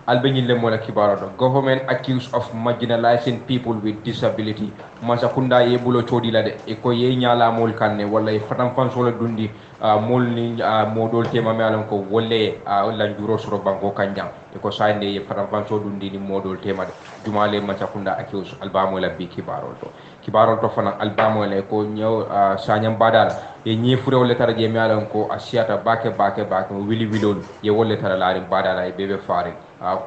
albeñil le mola kibaro do government accused of marginalizing people with disability masa kunda ye bulo chodi la de e ko ye nyala mol kanne wala e fatam fan solo dundi mol ni modol tema me alon ko wolle la juro suro banko kanjang e ko sayne ye fatam fan so dundi ni modol tema de jumale masa kunda accused albamo la bi kibaro do kibaro to fana albamo le ko nyaw sanyam badal e ñi furewle tara je mi alon ko asiata bake wili wilol ye wolle tara laari badala e bebe faare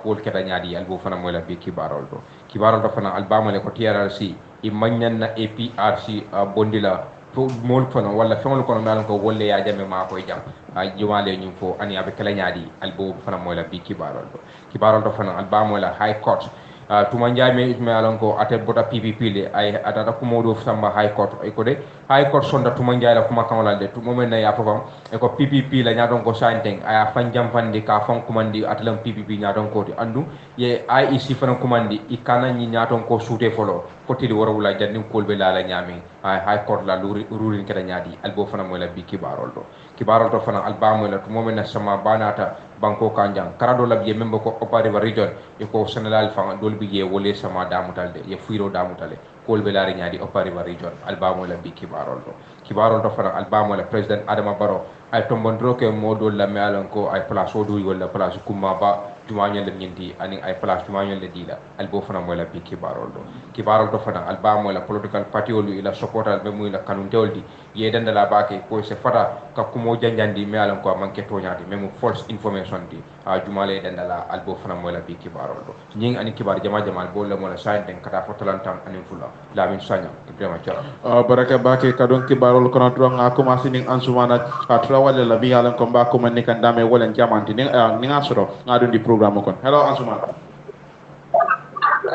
kol keta ñaadi albo fana moy la be kibarol to fana albama le ko TRRC i magnan na APRC bondila to mol fana wala fengol kono mi alon ko wolle ya jame ma koy jam jumale ñum fo ani abe kala ñaadi albo fana moy la be kibarol to fana albama la high court tuma njame isme alon ko ate bota PPP le ay atata ko modo samba high court ay ko de high court sonda tuma njala kuma kamala de tuma men na ya fofam e ko PPP la nyadon ko santeng aya fanjam fandi ka fon kumandi atlam PPP nyadon ko di andu ye IEC fana kumandi ikana nyi nyadon ko sute folo ko tili woro wula jandim kolbe la la nyami ay high court la rurin kada nyadi albo fana mo la bi kibarol to fana albamo la tuma men na sama banata banko kanjang karado la biye membo ko opariva region e ko senelal fanga dol biye wole sama damutal de ye fuiro damutale kol be laari nyaadi opariva region albamo la bi kibarol to fana albamo la president adama baro ay tombondro ke modol la me alon ko ay place o do wala place kuma ba jumañol le ñindi ani ay place jumañol le dila albo fana mo la bi kibarol to fana albamo la political party olu ila supportal be muy la kanun tewldi ye danda la baake ko se fata ka kumo janjandi me alon ko manke toñaati memu false information di jumale danda la albo fana mo la bi kibarol do ñing ani kibar jama jamal bo la mo la sainten kata fotalantam ani fula la min sanya ibrahima chara baraka baake kadon kibarol kono to nga commencé ning ansumana atra wala la bi alan ko ba ko man ni kan dame wala jamanti ni nga soro nga don di programme kon hello ansumana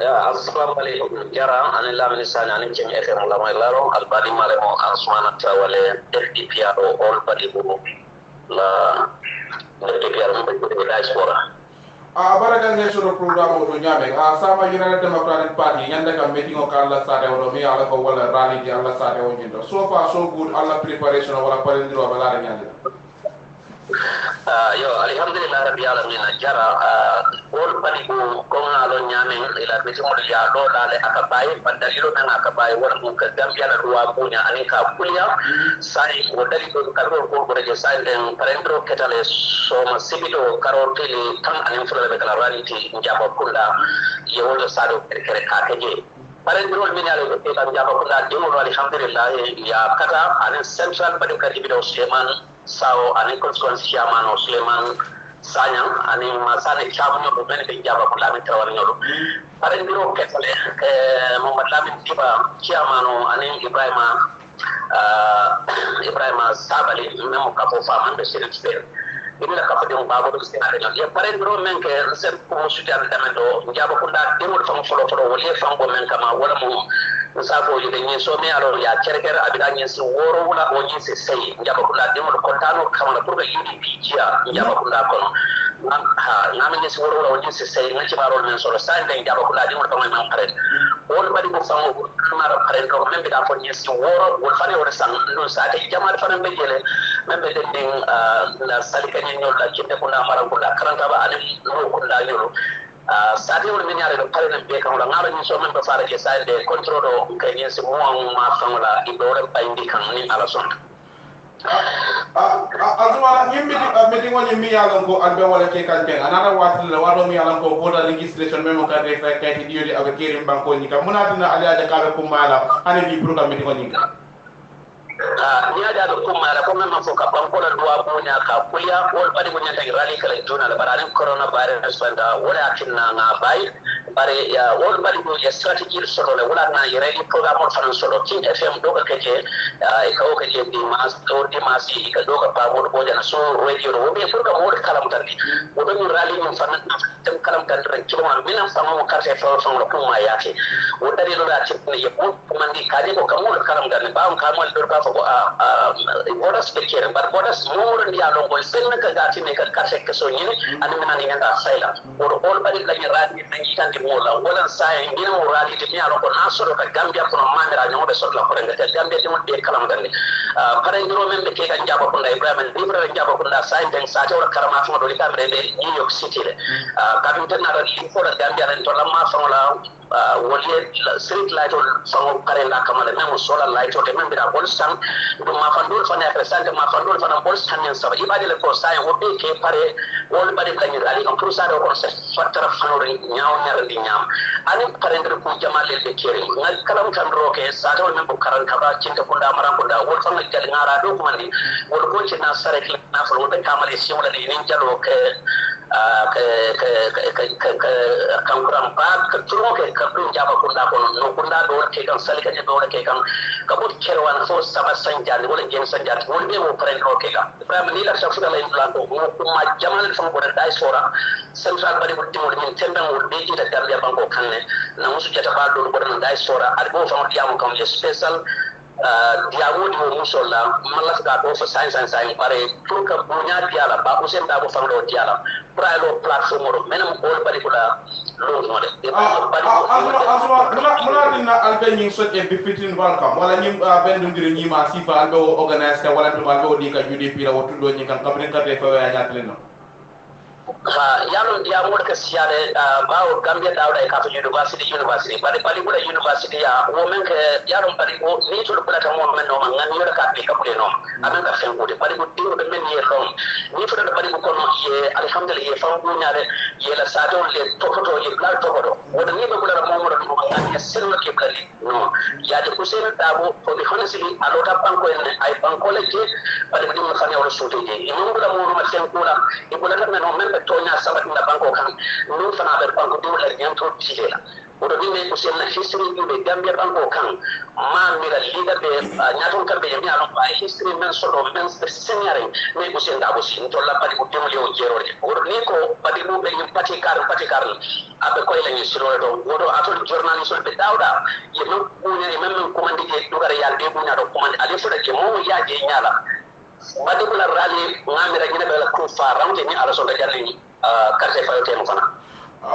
ya assalamu alaikum jara an la min sanya an cin fm la mai laro albani male mo ansumana tawale FDP o all body bo la FDP mo be diaspora baraka ngel soro programme to nyame sama United Democratic Party nyanda kam meeting o kala sare o mi ala ko wala rally di alla sare o nyindo so far so good alla preparation wala parendiro bala nyande yo alhamdulillah rabbil alamin jara all bani ko ngalo nyame ila be mo ya do dale akabaye bandalilo nan akabaye wala mo ka gambia la duwa bunya ani ka kuliya sai o dali ko karo ko ko je sai den parendro ketale so ma sibito karo tele tan ani fula be kala raniti njaba kula yo wala sado kere ka keje parendro min yalo be ka njaba kula de mo alhamdulillah ya kata ani central badi ka dibido Suleiman sao ani constituency chairman o Suleiman Sanyang ani masane chairman o ben be jaba ko lamin tawal nyoro pare ndiro ketale Muhammad Lamin Tiba chairman o ani Ibrahima Sabali memo kapo faman be Serigne Sper illa kapo de babo do sina de ya pare ndiro men ke sen ko sutan damendo jaba ko da demol fam folo woli fam bo men kama wala mo safo yi dañi so me alors ya cerker abida ñi so woro wala o ñi se sey njaba kula dimo ko tano kamala pour que UDP jia njaba kula kono ngam ñi so woro wala o ñi se sey ngati barol men solo sa ndey njaba kula dimo ko man pare wol bari mo famo mara pare ko membe da fo ñi so woro wol fane wala san no sa te jamaat fane be jele membe den ding la salika ñi ñol la ci te ko na mara ko la karanta ba ani no ko la ñolo sadi wala min yare pare na be kan la ngara ni so men ba fara ke sai de control do kay ni se mo ma fan la ido re pa indi kan ni ala son azuma yimbi meeting woni mi yalan ko albe wala ke kan ten anana watil la wado mi yalan ko boda legislation memo ka de fa kay di yodi avec kerim banko ni ka munati na aliaja ka be ko mala ani bi programme meeting woni ka ni ada do kuma la ko men fo ka banko la duwa ko nya ka kuya wol bari ko nya tagi rally kala jona la barani corona virus fanda wala akinna nga bay bare ya wol bari ko ya strategy solo le wala na yere program on fan solo king fm do ka keje e ka o keje di mas or di masi ka do ka pa wol bo jana so radio do be fur ka wol kala mutardi wodo ni rally mon fan tam kala mutardi ran kilo man minam sama mo carte fo fo ko ma yake wodari do da tin ye ko mandi kaje ko kamol kala mutardi ba on kamol do ka fo bodas bekere bar bodas momo ndi alo ko sen ka gati ne ka kase ke so nyine ani mena ni ngata saila or all bari la ni radi ni tan di mola wala sai ngina mo rali de nyalo ko nasoro ka Gambia ko mamira nyobe sotla ko ngata Gambia de mo de kalam dande pare ngiro men be ke kan jaba ko nday Ibrahim libra jaba ko nda sai den sa jawra karama fo do likamre de New York City le kabin tan na li ko da Gambia ren to lamma songola wole street light songo kare la kamala memo solar light o de men bira bol sang do ma fandul fana presente ma fandul fana bol sang en sa ibade le ko sai o be ke pare wol bari la ngi ali ko prusa do ko se fatara fanore nyaaw ñaar di ñaam ani parendre ko jamale be kere ngal kalam kan roke sa taw men ko karan kaba cinta ko nda maran ko nda wol fa ngal gal ngara do ko mandi wol ko ci na sare ki na fa wol kamale si wala ni jalo ke kankuran ba ka turo ke ka dun jaba ko nda ko no ko nda do ke kan salika je do ke kan ka bot kerwan fo saba sanjal wala gen sanjal wol be mo parendre roke ga ibrahim ni la sa fudala implanto mo ko ma jamal fa ko da sora central bari ko timol min temben wol be jita Gambia banko kanne na musu jata ba do ko na dai sora ar bo fa mo diamo kam le special diamo di mo muso la mala ga do fa science pare pour que bunya diala ba ko sen da bo fa do diala pra lo platform ro menam all bari ko la lo mo de muna dinna albe ñing sot e bipitin welcome wala ñim bendu ngir ñi ma sifa albe organize ka wala to albe di ka UDP la wotundo ñi kan kabrin ka de fa ya ñatleno yalon dia mo ka siade bawo Gambia dawda e ka university bari bula university ya wo men ke yalon bari ko ni to bula ta mo men no man ngani yoda ka be ka bule no amen ka fen ko de bari ko dingo de men ye rom ni to bari ko no ye alhamdulillah ye fam ko nyaare ye la sa do le to ye bla to do woda ni be bula mo mo do mo ngani sen no ke bali no ya de ko sen dabo ko bi honestly alota banko en ay banko le ke bari ko mo xane wala sote je mo bula mo ma sen ko la e bula ta men no men tonya sabat na banko kan no fana ber banko do la nyam to tilela odo ni me ko sen na history ni be Gambia banko kan ma mi la liga be nyaton kan be mi alon ba history men so do men senior me ko sen da bo sin to la padi ko demle o jero de odo ni ko padi mo be ni pati kar abe ko la ni siro do odo atol journalist be dawda ye no ko ni men ko mandi je do gara yal de bu na do ko mandi ale so de mo ya je nyala badi kula rali ngamira gina bela ko fa rawte ni ala so da jalli carte fayote mo fana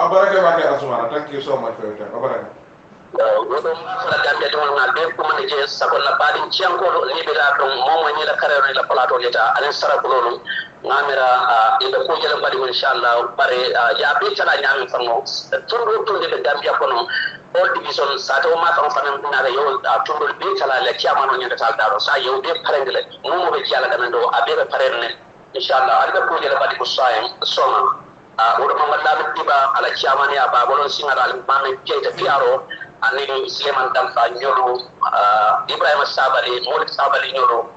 baraka bake Asumana thank you so much for your time baraka wodo ma fala Gambia to na be ko man je sakon na badi cianko ni be la don momo ni la karero ni la plateau leta alen sara ko lolu ngamira ibe ko jela badi inshallah bare ya be tala nyami fango turu to de Gambia kono all division sato ma fa fanan na ga yow tundul be tala le kiamano nyanda tal daro sa yow be parengale momo be kiala ganando abe be parerne inshallah alga ko jela badi ko sayam soma wodo mamalla be ba ala kiamani aba bolon singara al mamme jeyta piaro ani Suleiman Damfa nyolo Ibrahima Sabali Moulik Sabali nyolo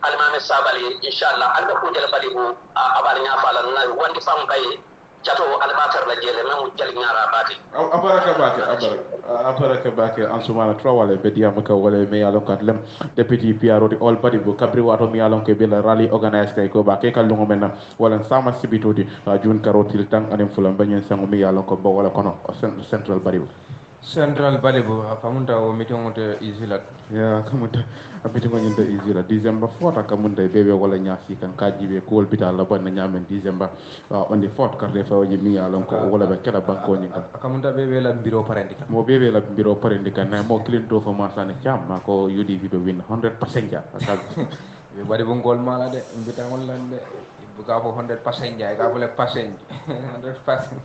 almame Sabali inshallah alga ko jela badi ko abal nya fala na wandi fam bay jato albatar la jele memu jeli nyara bati abaraka bake Ansumana trawale be diam ka wala me yalon kat lem deputy PRO di all body bu kabri wato mi yalon ke be la rally organize kay ko ba ke kal lungo men wala sama sibito di jun karotil tang anem fulam banyen sango mi yalon ko bo wala kono central bari Central Balibu kamunta o meeting onte easy ya kamunta meeting onte easy la December 4 kamunta bebe wala nyasi kan kajibe ko hospital la ban nyamen December on the 4 karde fa waji mi alon ko wala be kala banko nyi kan kamunta bebe la bureau parendika mo bebe la bureau parendika na mo clinto fa ma sane cham ma ko UDP be win 100% ja be bari bo ngol mala de mbita hollande buka fo 100% ja ga fo le percent 100%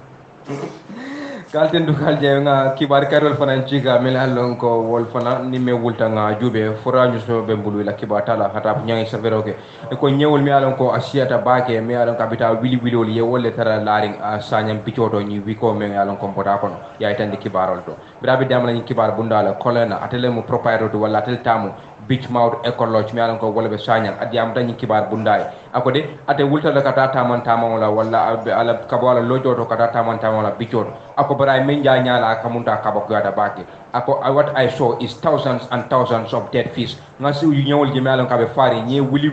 kalten du kalje nga kibar karol fana ciga mel halon ko wol fana ni me wulta nga jube fora ñu so be mbulu la kibata la hata nyangi servero ke ko ñewul mi alon ko asiata baake mi alon kabita wili wilol ye wolle tara laring sanyam picoto ñi wi ko me alon ko bota kono yaay tan di kibarol to birabi dam la ñi kibar bundala kolena atele mu proprietor to wala tel tamu beach mouth ecolodge mi alon ko wala be sanyam adiam tan ñi kibar bunday akode ate wulta la kata taman wala wala ala kabo wala lojoto kata taman wala bicoto ako bara men ja nyala kamunta kabok gada baki ako what I saw is thousands and thousands of dead fish nga si yu nyawol jeme alon kabe fari nye wili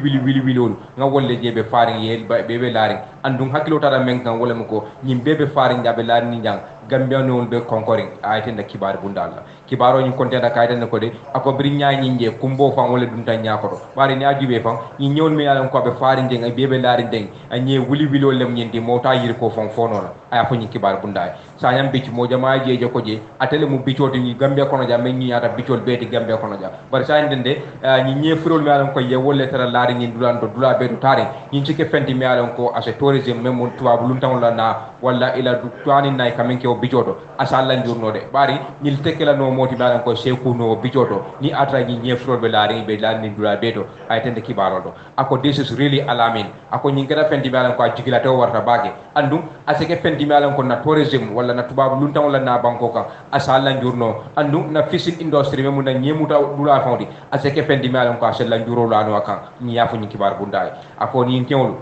on nga wolle jebe fari ye bebe laring andum hakilo tada men kan wala mko nyim bebe fari jabe laring ni jang gambia non be conquering ayten da kibar bundalla kibaro ñu konté da kayten ko de ako bri nyaani nje kumbo fan wala dum tan nyaakodo bari ni ajube fan ñi ñewol me alon ko be fari nge bebe laring deng anye wili lem ñendi mota yir ko fon fono la aya fo ñin kibar bunda sañam bic mo jama je ko je atele mu bicoti ni Gambia kono ja men ñi ata bicol beeti Gambia kono ja bar sa ndende ñi ñefrol mi alon ko ye wolle tara laari ñin dulan do dula beetu tari ñin ci ke fenti mi alon ko ase tourisme même mon tubabu lun tan la na walla ila du twani nay kamen ke o bicoto asa lan jurno de bari ñil tekela no moti mi alon ko seku no bicoto ni atra ñi ñefrol be laari be laari ni dula beeto ay tende kibaro do ako this is really alarming ako ñi ngara fenti mi alon ko jigila to warta bage andu ase ke fenti mi alon ko na tourisme walla na tubabu lun tan la na banko kan asa lan jurno andu na fishing industry me mun na ñemuta dula fawdi ase ke fendi mi alon ko ase lan juro la no kan ñi yafu ñi kibar bunday ako ni kewlu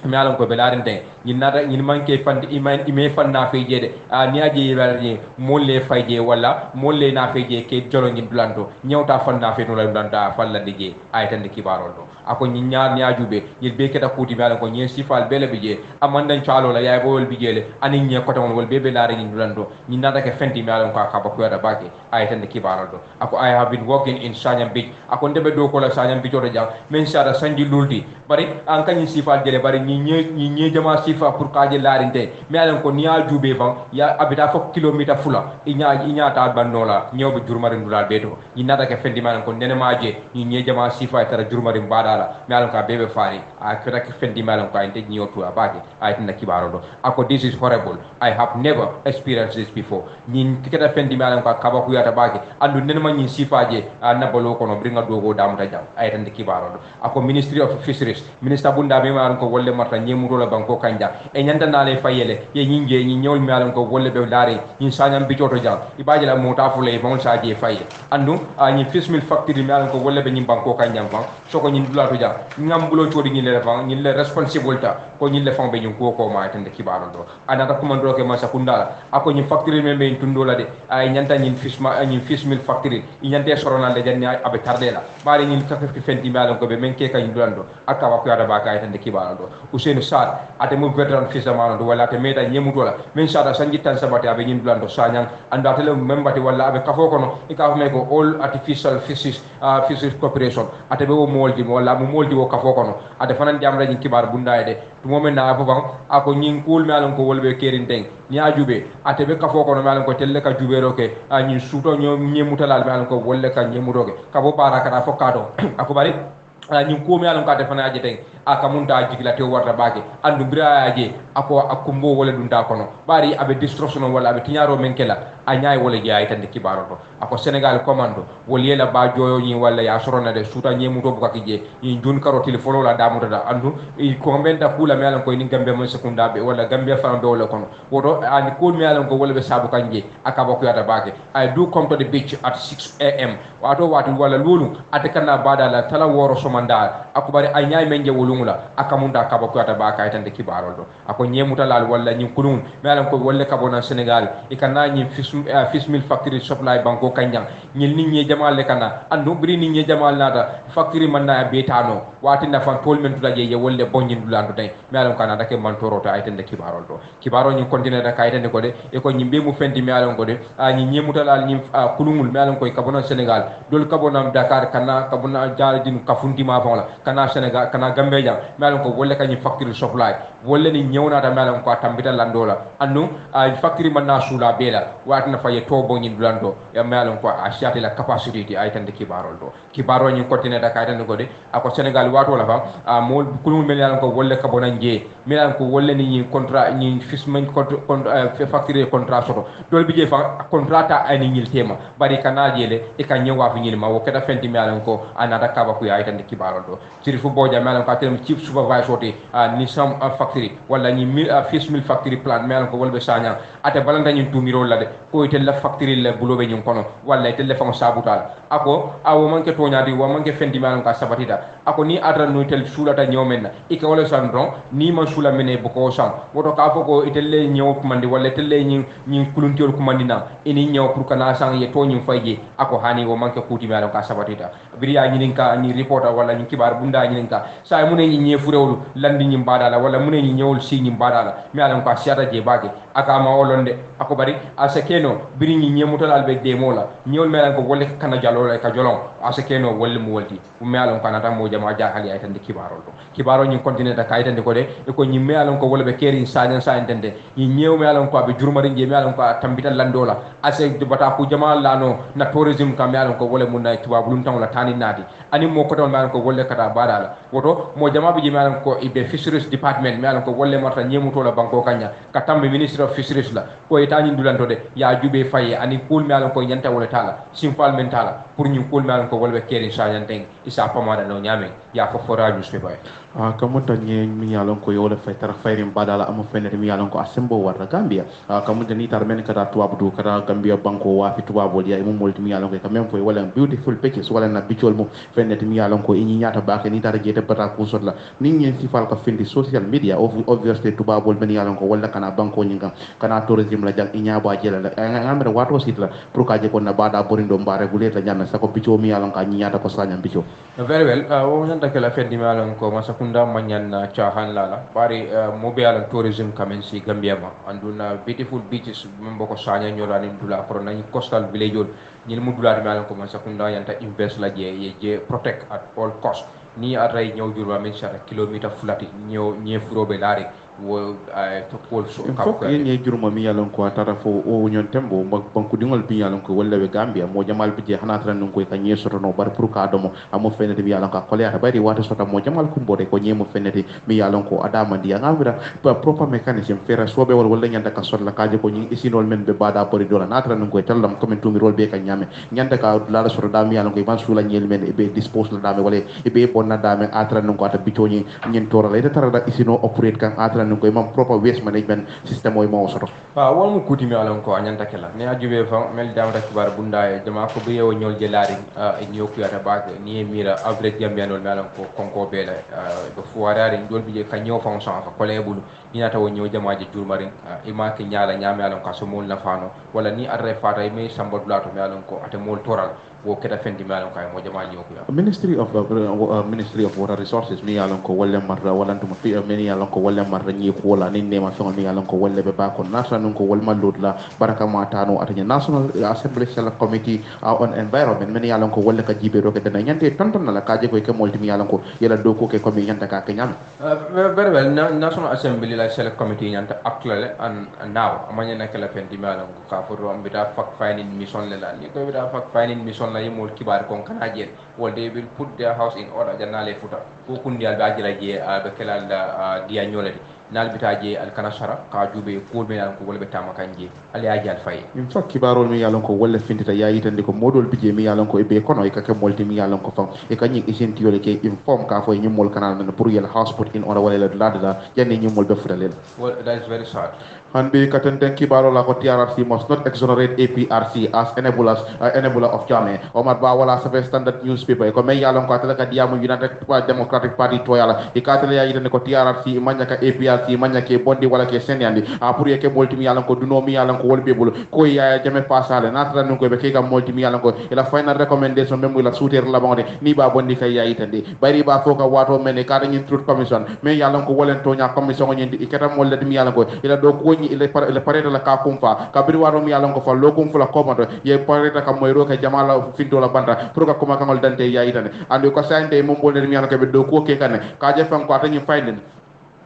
mi alon ko be laaren den ñin nata ñin manke fandi iman ime fan na fe jede a ni aje yelani molle fayje wala molle na fe je ke jolo ñin dulanto ñewta fan na fe no la dulanta falla de je ay tan kibarol do ako ñin ñaar ni ajube ñil be keta kuti mi alon ko ñe sifal bele bi je amandan cialo la yaay bol bi jele ani ñe ko tan wol be be laare ñin dulanto ñin nata ke fenti mi alon ko ka ba ko yada bake ay tan kibarol do ako I have been working in Sanyam Beach ako ndebe do ko la Sanyam Beach to jang men sara sanji lulti bari an kanyi sifal jele bari ñi jama sifa pour kaje larinte mi alan ko niya jube ban ya abita fo kilomita fula inya ta bannola ñewbe jurmari ndulal beto ñi nata ke fendi man ko nene maje ñi jama sifa tara jurmari badala mi alan ka bebe fari a keta ke fendi malan ko ante ñi otu abake ay tan kibaro do ako this is horrible I have never experienced this before ñi keta fendi malan ko kaba ku yata bake andu nene ma ñi sifa je na balo ko no bringa dogo damuta jam ay tan kibaro do ako Ministry of Fisheries minister bunda be malan ko wolle marta ñemuto la banko kanja e nyanda na le fayele ye nyinge ñi ñewol mi alan ko wolle be laare ñi sañam bicoto jang ibaji la mota fu le bon sa je faye andu ñi fismil factory mi alan ko wolle be ñi banko kanja fan soko ñi dula to jang ngam bulo chodi ñi le fan ñi le responsible ta ko ñi le fan be ñi ko ma tan de kibaro do anata ko man do ke ma sakunda ako ñi factory me be tundo la de ay nyanta ñi fismil factory ñante sorona le janni abe tardela bari ñi kakki fenti mi alan ko be men ke kay dulando akawa ko yada ba kay tan de kibaro do Usain Sar ate mu veteran fisa mano wala ate meta ñemuto la men sada sanji tan sabati abe ñin dulando sañang anda tele membati wala abe kafo kono ika fa me ko all artificial fishes corporation ate be wo moldi wala mu moldi wo kafo kono ate fanan jam rañi kibar bundaay de to momen na fa bang ako ñin kul me alon ko wolbe kerin teng ni ajube ate be kafo kono me alon ko telle ka jubero ke ñin suto ñemuta la me alon ko wolle ka ñemuto ke kabo baraka na fokado ako bari ñin ko me alon ka defana aje teng aka munta jigla te warta bake andu bira aje ako akumbo wala dunda kono bari abe destruction wala abe tinyaro menkela anyaay wala jaay tan kibaro to ako Senegal commando woli la ba joyo ñi wala ya sorona de suta ñemuto bu kakije ñi jun karo telefono la damuta da andu ko mbenta kula me alan ko ni Gambia mo sekunda be wala Gambia fa be wala kono woto ani ko me alan ko wala be sabu kanje aka bako yata bake I do come to the beach at 6 am wato watu wala lulu atakana badala tala woro somanda ako bari anyaay menje wolu akamunda kaba ko ata ba kay tan de kibarol do ako ñemuta lal wala ñi kunun me alam ko wolle kabo na Senegal ikana ñi fismil factory supply banko kanjang ñi nit ñi jamal le kana andu bri nit ñi jamal nata factory man na betano wati na fan tol men tula je wolle bonñin dulandu tay me alam kana dake man torota ay tan de kibarol do kibaro ñi continue da kay tan de ko de e ko ñi be mu fendi me alam ko de ñi ñemuta lal ñi kunumul me alam ko kabo na Senegal dol kabo na Dakar kana kabo na jaal dinu kafundi ma fa la kana Senegal kana Gambia melan ko wolle kañi factory supply wolle ni ñewnata melan ko tambita landola annu factory man na sula bela watna faye to bo ñi dulando ya melan ko a shati la capacity di ay tan de kibarol do kibaro ñi continue da kay tan ko de ako Senegal wato la fa mo kulum melan ko wolle ka bonan je melan ko wolle ni contrat ñi fismen factory contrat soto dol bi je fa contrata ay ni ñil tema bari kana jele e ka ñewa fi ñil ma wo keda fenti melan ko anata kaba ku ay tan de kibarol do ci fu boja melan ko atem chief supervisor ti ni sam factory wala ni fish mill factory plant melan ko wolbe sanya ate balanda ni tumiro la de ko ite la factory la bulobe ñun kono wala ite le fa sabutal ako awo manke toñadi wo manke fendi melan ka sabatida ako ni adra no tel sulata ñomen ike wala sandron ni man sula mene bu ko sam woto ka foko ite le ñew kumandi wala ite le ñi kuluntiol kumandina ini ñew pour kana sang ye toñu fayje ako hani wo manke kuti melan ka sabatida biriya ñi ninka ni reporter wala ñi kibar bunda ñi ninka sa mu ne ñi ñefurewul landi ñi badala wala mu ne ñi ñewul si ñi badala mi alam ko siata je bage aka ma wolonde ako bari asekeno biri ñi ñemutal albe demola ñewul melan ko wolle kana jalo ka jolon asekeno wolle mu wolti mi alam ko nata mo jama ya hali ay tande kibaro do kibaro nyi continue da kay tande ko de e ko nyi me alon ko wala be keri sañan sa entende nyi ñew me alon ko be jurmari ngi me alon ko tambita landola ase de bata ku jamal lano na tourism kam me alon ko wala mun na tuba bulum tan la tani nadi ani mo ko don me alon ko wala kata badala woto mo jama be me alon ko ibe fisheries department me alon ko wala marta ñemu to la banko kanya ka tambe ministry of fisheries la ko itani ndulanto de ya jube faye ani kul me alon ko nyanta wala tala simple mentala pour ñu kul me alon ko wala be keri sañan teng isa pamada no nyame ya fo forage be bay kamunta nye mi yalon ko yola fay tar fayrim badala amu fenere mi yalon ko asembo warta Gambia kamunta ni tar men kata tuwabu du kata Gambia banko wa fi tuwabu ya imu molti mi yalon ko kamem fo wala beautiful pictures wala na bicol mu fenete mi yalon ko inyi nyata baake ni tar jete bata ku sotla ni nyen sifal ka findi social media obviously tuwabu men yalon ko wala kana banko nyinga kana tourism la jang inya ba jela la ngamre wato sitla pour ka je ko na bada borindo mbare gule la nyame sako bicho mi yalon ka nyata ko sanya bicho very well wo nyanta kala fendi mi yalon ko masakunda manyan na chahan lala bari mobile tourism kamen si Gambia ma anduna beautiful beaches membo ko sanya nyola ni dula pro na coastal village ni mu dula mi yalon ko masakunda yanta invest la je protect at all cost ni aray ñew jurba men chara kilometer fulati ñew ñefrobe laari wo to pol so fok yen juruma mi yalon ko tara fo o nyon tembo banku dingol bi yalon ko walla be Gambia mo jamal bi je hana tan ko ka nyesoto no bar pour ka domo amo fenete mi yalon ka kolya bari wata sota mo jamal ko mbode ko nyemo fenete mi yalon ko adama ndi ngamira proper mechanism fera sobe wala nyanda ka sotla kaje ko nyi isinol men be bada bari dola natra non ko tallam comme tumi rol be ka nyame nyanda ka la sota da mi yalon ko ban sula nyel men be dispose la dame wala be bonna dame atra non ko ata bitoni nyen tora la tara da isino operate kan atra non ko mam proper waste management system o mo soto won mu kuti mi alon ko anyanta kala ne ajube fa mel damta kibar bundaye dama ko be yewo nyol jelari e nyoku yata baag ni mira average gambianol mi alon ko konko bele do fuwarare ndol bije ka nyow fa son fa kolebulu ni ata wo nyow jamaaje jurmarin ima ke nyaala nyame alon ka so mol na fano wala ni arre fata me sambodulato mi alon ko ate mol toral wo keta fendi mi alon kay mo jamal nyoku ya Ministry of Water Resources mi yalon ko walle marra wala to fi mi yalon ko walle marra nyi ko wala ni nema so mi yalon ko walle be ba ko nasa non ko wal malud la baraka ma tano atanya National Assembly Select Committee on Environment mi yalon ko walle ka jibe ro ke dana nyante tonton na la kaje ko ke molti mi yalon ko yela do ko ke ko mi nyanta ka ke nyam very well National Assembly la Select Committee nyanta actually and now amanya na kala fendi mi alon ko ka for mbita fak finding mission le la ni ko bita fak finding mission la yimol kibar kon kana jel wol they will put their house in order janale futa ko kundi al bajira je be kala dia nyolati nal bitaje al kana shara ka jube ko be nan ko wol be tama kanje al yaaji al fay im fak kibarol mi yalon ko wala fintita yayi tan ko modol bije mi yalon ko e be kono e ka ke molti mi yalon ko fam e ka nyi isenti yole ke inform ka fo nyi mol kanal nan pour yel house put in order wala la dada janne nyi mol be futalel well that is very sad Hanbi katenten kibaro la ko TRRC must not exonerate APRC as enabler of Jame. Omar Ba wala sa standard newspaper ko may yalon ko atala ka diamu United Democratic Party to yala ikatala ya yidane ko TRRC manya ka APRC manya ke bondi wala ke senyandi pour yeke multi mi yalon ko duno mi yalon ko wolbe bulu ko ya jame pasale natra non ko be ke ka multi mi yalon ko ila final recommendation memo ila souter la bonde ni ba bondi kay ya yitande bari ba foka wato men ka da truth commission me yalon ko wolen to nya commission nyindi ikata mol mi yalon ko ila do ko ile pareta la ka kumfa kabiri waro mi yalon ko fa lokum fula komato ye pareta kam moy roke jamala finto la banda pour ka kuma kangol dante yaitane andi ko sante mom bolne mi yalon ko be do ko ke kane ka je fan ko atani fayden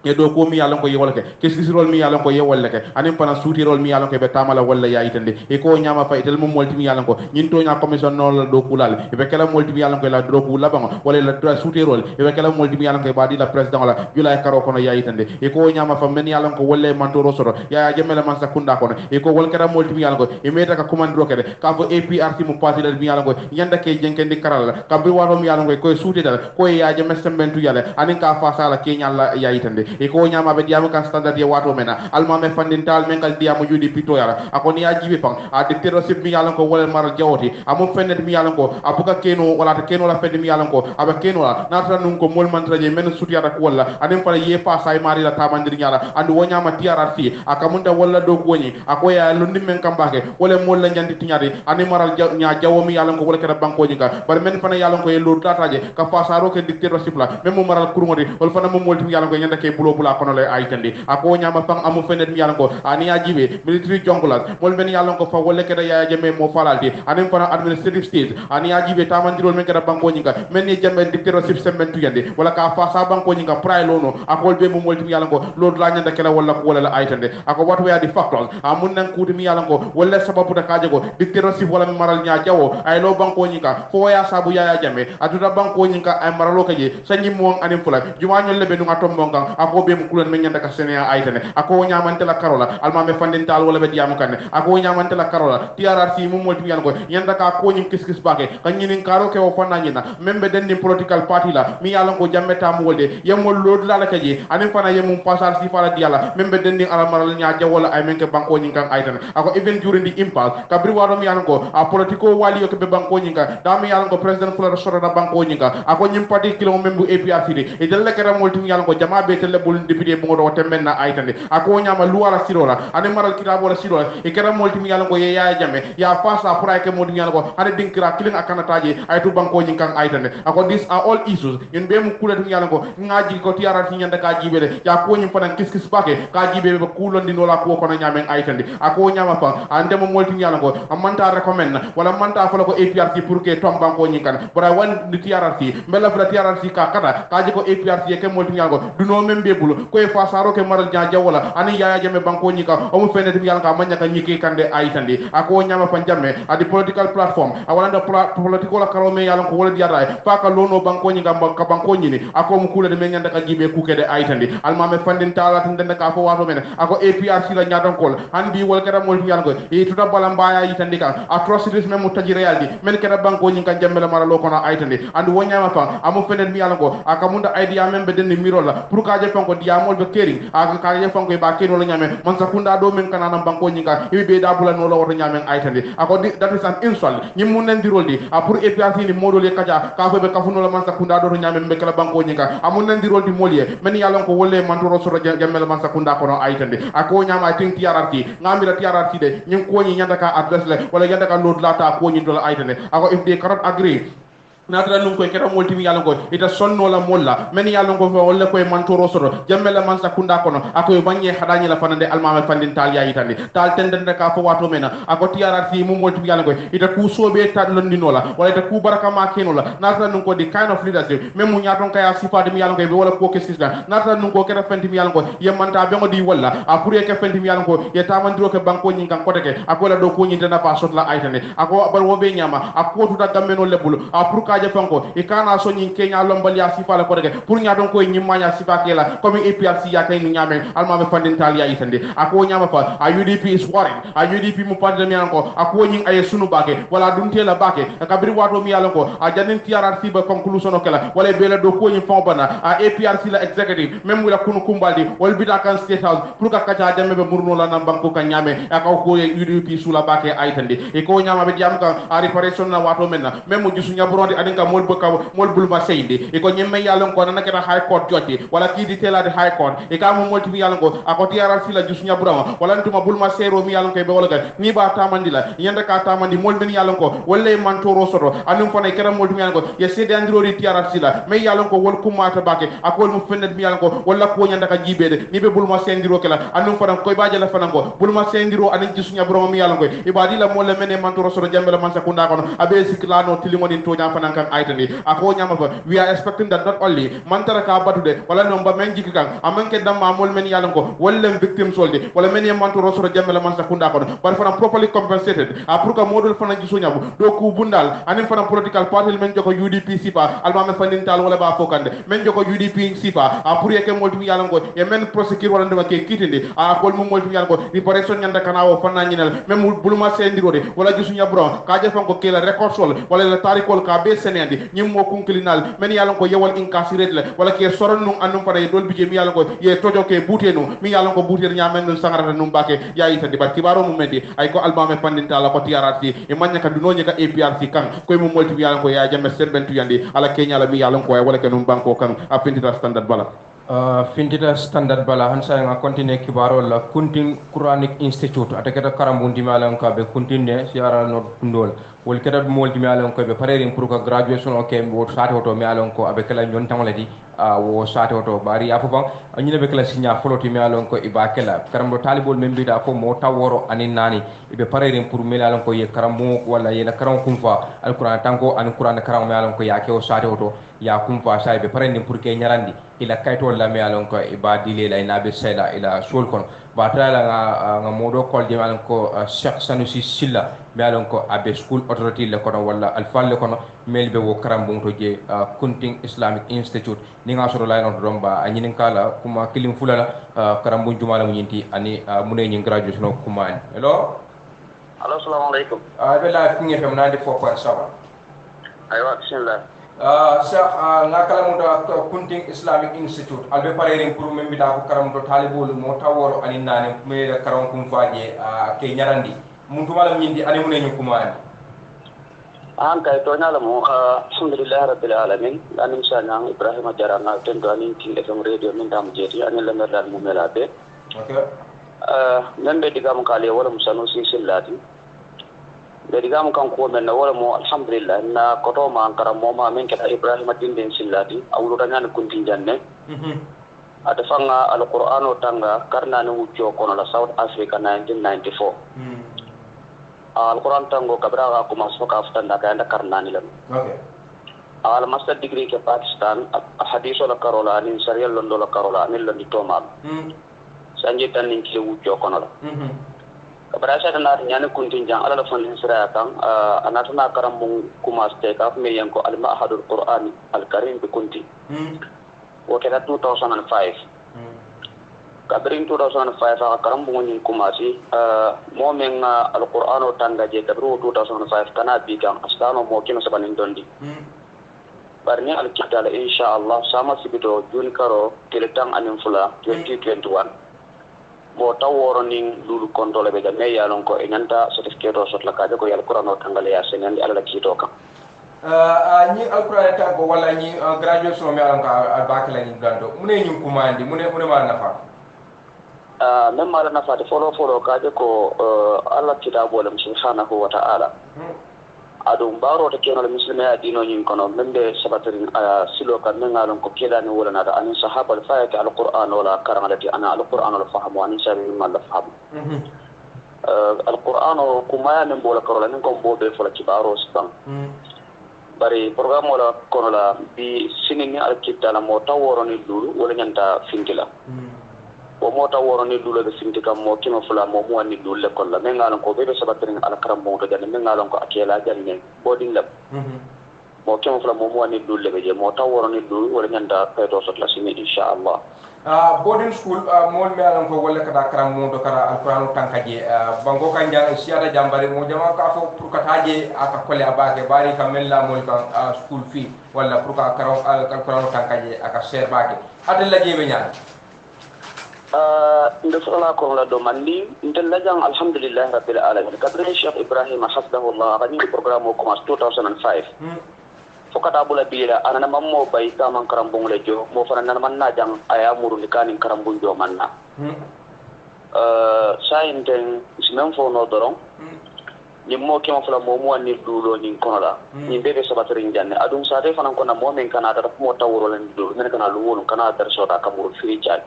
e do ko mi yalon ko yewol ke kesirol mi yalon ko yewol ke anim pana suutirol mi yalon ko be tamala walla yaitande e ko nyama fa itel mom molti mi yalon ko nyin to nya commission non la do kulal e be kala molti mi yalon ko la do ku labango wala la do suutirol e be kala molti mi yalon ko badi la president la julay karo kono yaitande e ko nyama fa men yalon ko wolle mantoro soto ya jamela man sakunda kono e ko wol kara molti mi yalon ko e meta ka commandro ke de ka fo APRC mo parti la mi yalon ko yanda ke jenkendi karal ka bi waro mi yalon ko suutidal ko ya jamel sembentu yale anin ka fa sala ke nyalla yaitande e ko nyama be diamu kan standard ye wato mena alma me fandintal men kal diamu judi pito yala akoni ya jibe pang a de terosip mi yalan ko wala maral jawoti amu fennet mi yalan ko abuka keno wala ta keno la fedde mi yalan ko aba keno la natra nun ko mol man traje men sutiyata ko wala anem fala ye pa say mari la tamandir nyala andu wonyama TRRC akamunda wala do goni akoya lundi men kambake wala mol la nyandi tinyade anem maral nya jawo mi yalan ko wala kera banko nyinga bar men fana yalan ko ye lor dataje ka pasaro ke dictatorship la même mo maral kurngodi wala fana mo molti mi yalan ko nyanda ke bulo bula kono le aitandi ako nyama fang amu fenet mi yalan ko ani ajibe military jongulas mol men yalan ko fa wolle keda ya jame mo falalti anim fana administrative state ani ajibe tamandirol men keda banko nyinga men ni jambe dictatorship semben tuyande wala ka fa sa banko nyinga pray lono akol be mo molti mi yalan ko lord la nyanda kala wala ko wala la aitande ako what we are the factors amun nan kuti mi yalan ko wala sababu ta kaje ko dictatorship wala maral nya jawo ay lo banko nyinga fo ya sabu ya jame atuta banko nyinga ay maralo kaje sanyi mo anim fula juma nyol lebe dunga tombonga ako be mo kulen men nyanda ka senia aitane ako nyamante la karola alma me fandintal wala be diam kan ako nyamante la karola TRRC mo molti mi yalan ko yanda ka ko nyim kis bake kan nyinin karo ke o fonna nyina membe den ni political party la mi yalan ko jamme tam wolde yemol lod la kaje anim fana yemum pasar si fala diala membe den ni ala maral nya jawala ay menke banko nyinga aitane ako even during the impasse kabri wado mi yalan ko a politico wali yo ke be banko nyinga da mi yalan ko president fula soro da banko nyinga ako nyim parti kilo membu APRC de e delle kera molti mi yalan ko jama be tele bol député mo do temben na aitane ako nyama luwara sirola anim maral kitabo la sirola e kera molti mi yalan ko ye ya jamme ya fasa pour ay ke mo mi yalan ko ade dinkira killing akana taje ay tu banko nyinga aitane ako these are all issues yen be mu kulet mi yalan ko ngaji ko TRRC nyanda ka jibele ya ko nyim fanan kis bake ka jibe be kulondi no la ko kono nyamen aitande ako nyama fa ande mo molti mi yalan ko amanta recommend wala manta fala ko APRC pour que tom banko nyinga but I want the TRRC mbela fala TRRC ka kata kaji ko APRC ke molti mi yalan ko duno membe bulu ko e fasaro ke maral nya jawala ani yaya jame banko nyinga o mu fenet mi yalan ka manya ka nyike kande aitande ako nyama fa jamme adi political platform awanda political karome yalan ko wala diara fa ka lono banko nyinga ka banko nyini ako mu kula de men nyanda ka jibe ku kede aitande alma me fandin tala tin den ka fo wato men ako APRC la nyadon kol handi wol kera molti yalan ko e tuta bala mbaya yitande ka atrocities men mutaji reality men kera banko nyinga jamme la mara lo kono aitande andu wonyama fa amu fenet mi yalan ko aka munda idea membe den miro la pour ka je fanko diamol be kering aka ka je fanko ba keno la nyame man sakunda do men kana nam banko nyinga ibe da bula no la woto nyamen aitande ako that is an insult nyim mun nen dirol di pour APRC ni modol e kaja ka fo be kafuno la man sakunda do nyamen be kala banko nyinga amun nen dirol di molie men yalan ko wolle man toro soro jammel man sakunda kono aitande ako nyama I think TRRC ngamira TRRC de nyim ko nyi nyanda ka address le wala nyanda ka load lata ko nyi do la aitande ako if they cannot agree natara num koy kera molti mi yalon ko ita sonno la molla men yalon ko fa wala koy man toro soro jammela man sakunda kono akoy banye hadani la fanande almama fandin tal ya yitande tal tenden ka fo wato mena ako TRRC mu molti mi yalon ko ita ku sobe tan londino la wala ita ku baraka ma keno la natara num ko di kind of leadership même mu nyaton kaya sifade mi yalon ko be wala ko kesisda natara num ko kera fenti mi yalon ko yemanta be ngodi wala apure ke fenti mi yalon ko ye tamandiro ke banko nyi kan koteke akola do ko nyi dana pa sot la aitande ako bar wobe nyama ako tuta gameno lebul apur ka je fanko e kana so nyin kenya lombal ya sifa la ko de pour nya don ko nyimma nya sifa ke la comme APRC ya kay ni nyame alma be fandin tal ya itande ako nyama fa a UDP is worried a UDP mu pande mi anko ako nyin ay sunu bake wala dum tela bake kabri wato mi yalon ko a janin TRRC ba conclusion o kala wala be la do ko nyin fon bana a APRC la executive même wala kunu kumbaldi wal bita kan state house pour ka kacha jamme be murno la nam banko ka nyame akaw ko UDP sula bake aitande e ko nyama be diam ka a reparation na wato menna même mu gisu nyabrodi adinka mol mol bulma seyde e ko nyemme yalon ko nana keta high court jotti wala ki di tela de high court e ka mo molti yalon ko ako TRRC la gisu nyabrama wala ntuma bulma sero mi yalon ko be wala ga ni ba tamandi la yanda ka tamandi mol ben yalon ko wala man toro soto anum fona kera molti yalon ko ye sede andiro di TRRC la me yalon ko wol kumata bake ako mo fendet mi yalon ko wala ko nyanda ka jibede ni be bulma sendiro kala anum fona koy baje la fana ko bulma sendiro anin gisu nyabrama mi yalon ko ibadi la mol mene man toro soto jambela man sakunda kono abe siklano tilimoni to nya fana kan aitani ako nyama fa we are expecting that not only mantara ka batude wala no ba men jiki kan amanke damma mol men yalan ko wala victim solde wala men yamanto rosoro jamela man sakunda ko bar fana properly compensated pour que modul fana gisu nyabu do ku bundal anin fana political party men joko UDP sipa alma men fandin tal wala ba fokande men joko UDP sipa pour yeke molti yalan ko e men prosecute wala ndema ke kitinde ko mo molti yalan ko reparation nyanda kana o fana nyinal même buluma sendirode wala gisu nyabro ka je fanko kela record sol wala la tarikol ka be senende nyim mo kunkilinal men yalan ko yewal incasirate la wala ke soron num andum fana dol bije mi yalan ko ye tojo ke buteno mi yalan ko buter nyamen num sangarata num bake yayi tadi bat kibaro mum mendi ay ko albame pandinta la ko TRRC e manya ka dunonya ka APRC kan koy mum molti mi yalan ko ya jamme serbentu yandi ala kenya la mi yalan ko wala ke num banko kan afindita standard bala fintita standard bala hansa nga continue kibaro la kunting Quranic Institute ataketa karambundi malan ka be continue siara no ndol wol keda mol mi alon ko be parerin pour ko graduation o ke wo sate oto mi alon ko abe kala nyon tamolati wo sate oto bari ya fofan anyine be kala signa foloti mi alon ko iba kala karambo talibol men bida ko mo taworo anin nani ibe parerin pour mi alon ko ye karambo wala ye na karam kumfa alquran tanko an quran karam mi alon ko ya ke o sate oto ya kumfa sa ibe parerin pour ke nyarandi ila kayto la mi alon ko iba dile la ina be seda ila sol kon batala nga modo kol de alon ko Cheikh Sanusi Silla mi alon ko abe school authority le kono wala alfal le kono mel be wo karambo to je Kunting Islamic Institute ni nga soro lay non domba anyinin kala kuma kilim fulala karambo jumala mu nyinti ani mune nyin graduation kuma en hello assalamu alaikum be la fi ngefem nandi 4.7 aywa bismillah Cheikh nga kala mu da Kunting Islamic Institute albe parerin pour membi da ko karambo talibul mo taworo ani nane me da karam kum faje ke nyarandi mun tumala nyindi ani mune nyin kuma en an kay to nyala mo alhamdulillah rabbil alamin anin sana ibrahim jarana ten do anin king fm radio min dam jeti anin la mer dal mu melabe okay nan be digam kale wala musanu si sillati be digam kan ko men wala mo alhamdulillah na koto ma ankara mo ma min kata ibrahim dinde sillati awlu tanya kuntin janne ada fanga alquran o tanga karna ni wuccio kono la South Africa 1994 alquran tango kabra ko mas ka aftanda ka anda karnani lam okay al master degree ke Pakistan hadith la karola ni sariyal londo la karola ni londi tomal sanje tan ni ke wujjo kono la kabra sa tan nyane kuntin jang ala la fon sira tan anatuna karam mu kuma ste ka me yanko al ma'hadul qur'ani al karim bi kunti wo ke 2005 kabrin 2005 karam bu ngin kumasi mo men alquran o tanga je kabru 2005 kana bi kan astano mo kino sabanin dondi barni alkitab inshallah sama sibito jun karo tiletang anin fula 2021 mo taworo nin lulu kontole be me yalon ko enanta certificate o sotla ka ko alquran o tanga le yasen andi ala kito kan ni alquran ta ko wala ni graduation me alon ka albakala ni dando mune ni kumandi mune ma nafa men mala nafati folo kaje ko Allah kitabu wala subhanahu wa ta'ala adum baro to kenol muslimi adino nyin kono membe sabatirin silo kan men ngalon ko kedani wala nada anin sahaba al fayati al qur'an wala karamati ana al qur'an al fahamu anin sabi mal fahamu al qur'an kuma men bola karola nin ko bobe fola kibaro stan bari program wala kono la bi sinini al kitala mo taworo ni dulu wala nyanta fingila o mota woro ni dulu be finti kam mo kimo fula mo mo ni dulu ko la men ngalon ko be sabatirin ala karam mo to jani men ngalon ko akela jani bodin lab mo kimo fula mo mo ni dulu be je mo ta woro ni dulu wala nyanda peto sot la sini inshallah boarding school mol me alon ko wala kada karam mo do kara alquran tankaje bango kan jang siada jambare mo jama ka fo pour kataje aka kole abake bari kam men la mol kan school fee wala pour ka karam alquran tankaje aka share bake adalla je be nyaan ndesala ko la do mandi ndel jang alhamdulillah rabbil alamin kadri Sheikh Ibrahim hasbahullah rani program ko mas 2005 fokata bula bila anana mammo bay taman karambung lejo mo fana nan manna jang aya muru nikanin karambung jo manna sainten ismen fo no doron nimmo kema fala mo mo ni dulo ni konola ni bebe sabatrin janne adum sare fana ko na mo men kana da mo tawro len dulo men kana lu wonu kana dar sota kamuru fi jall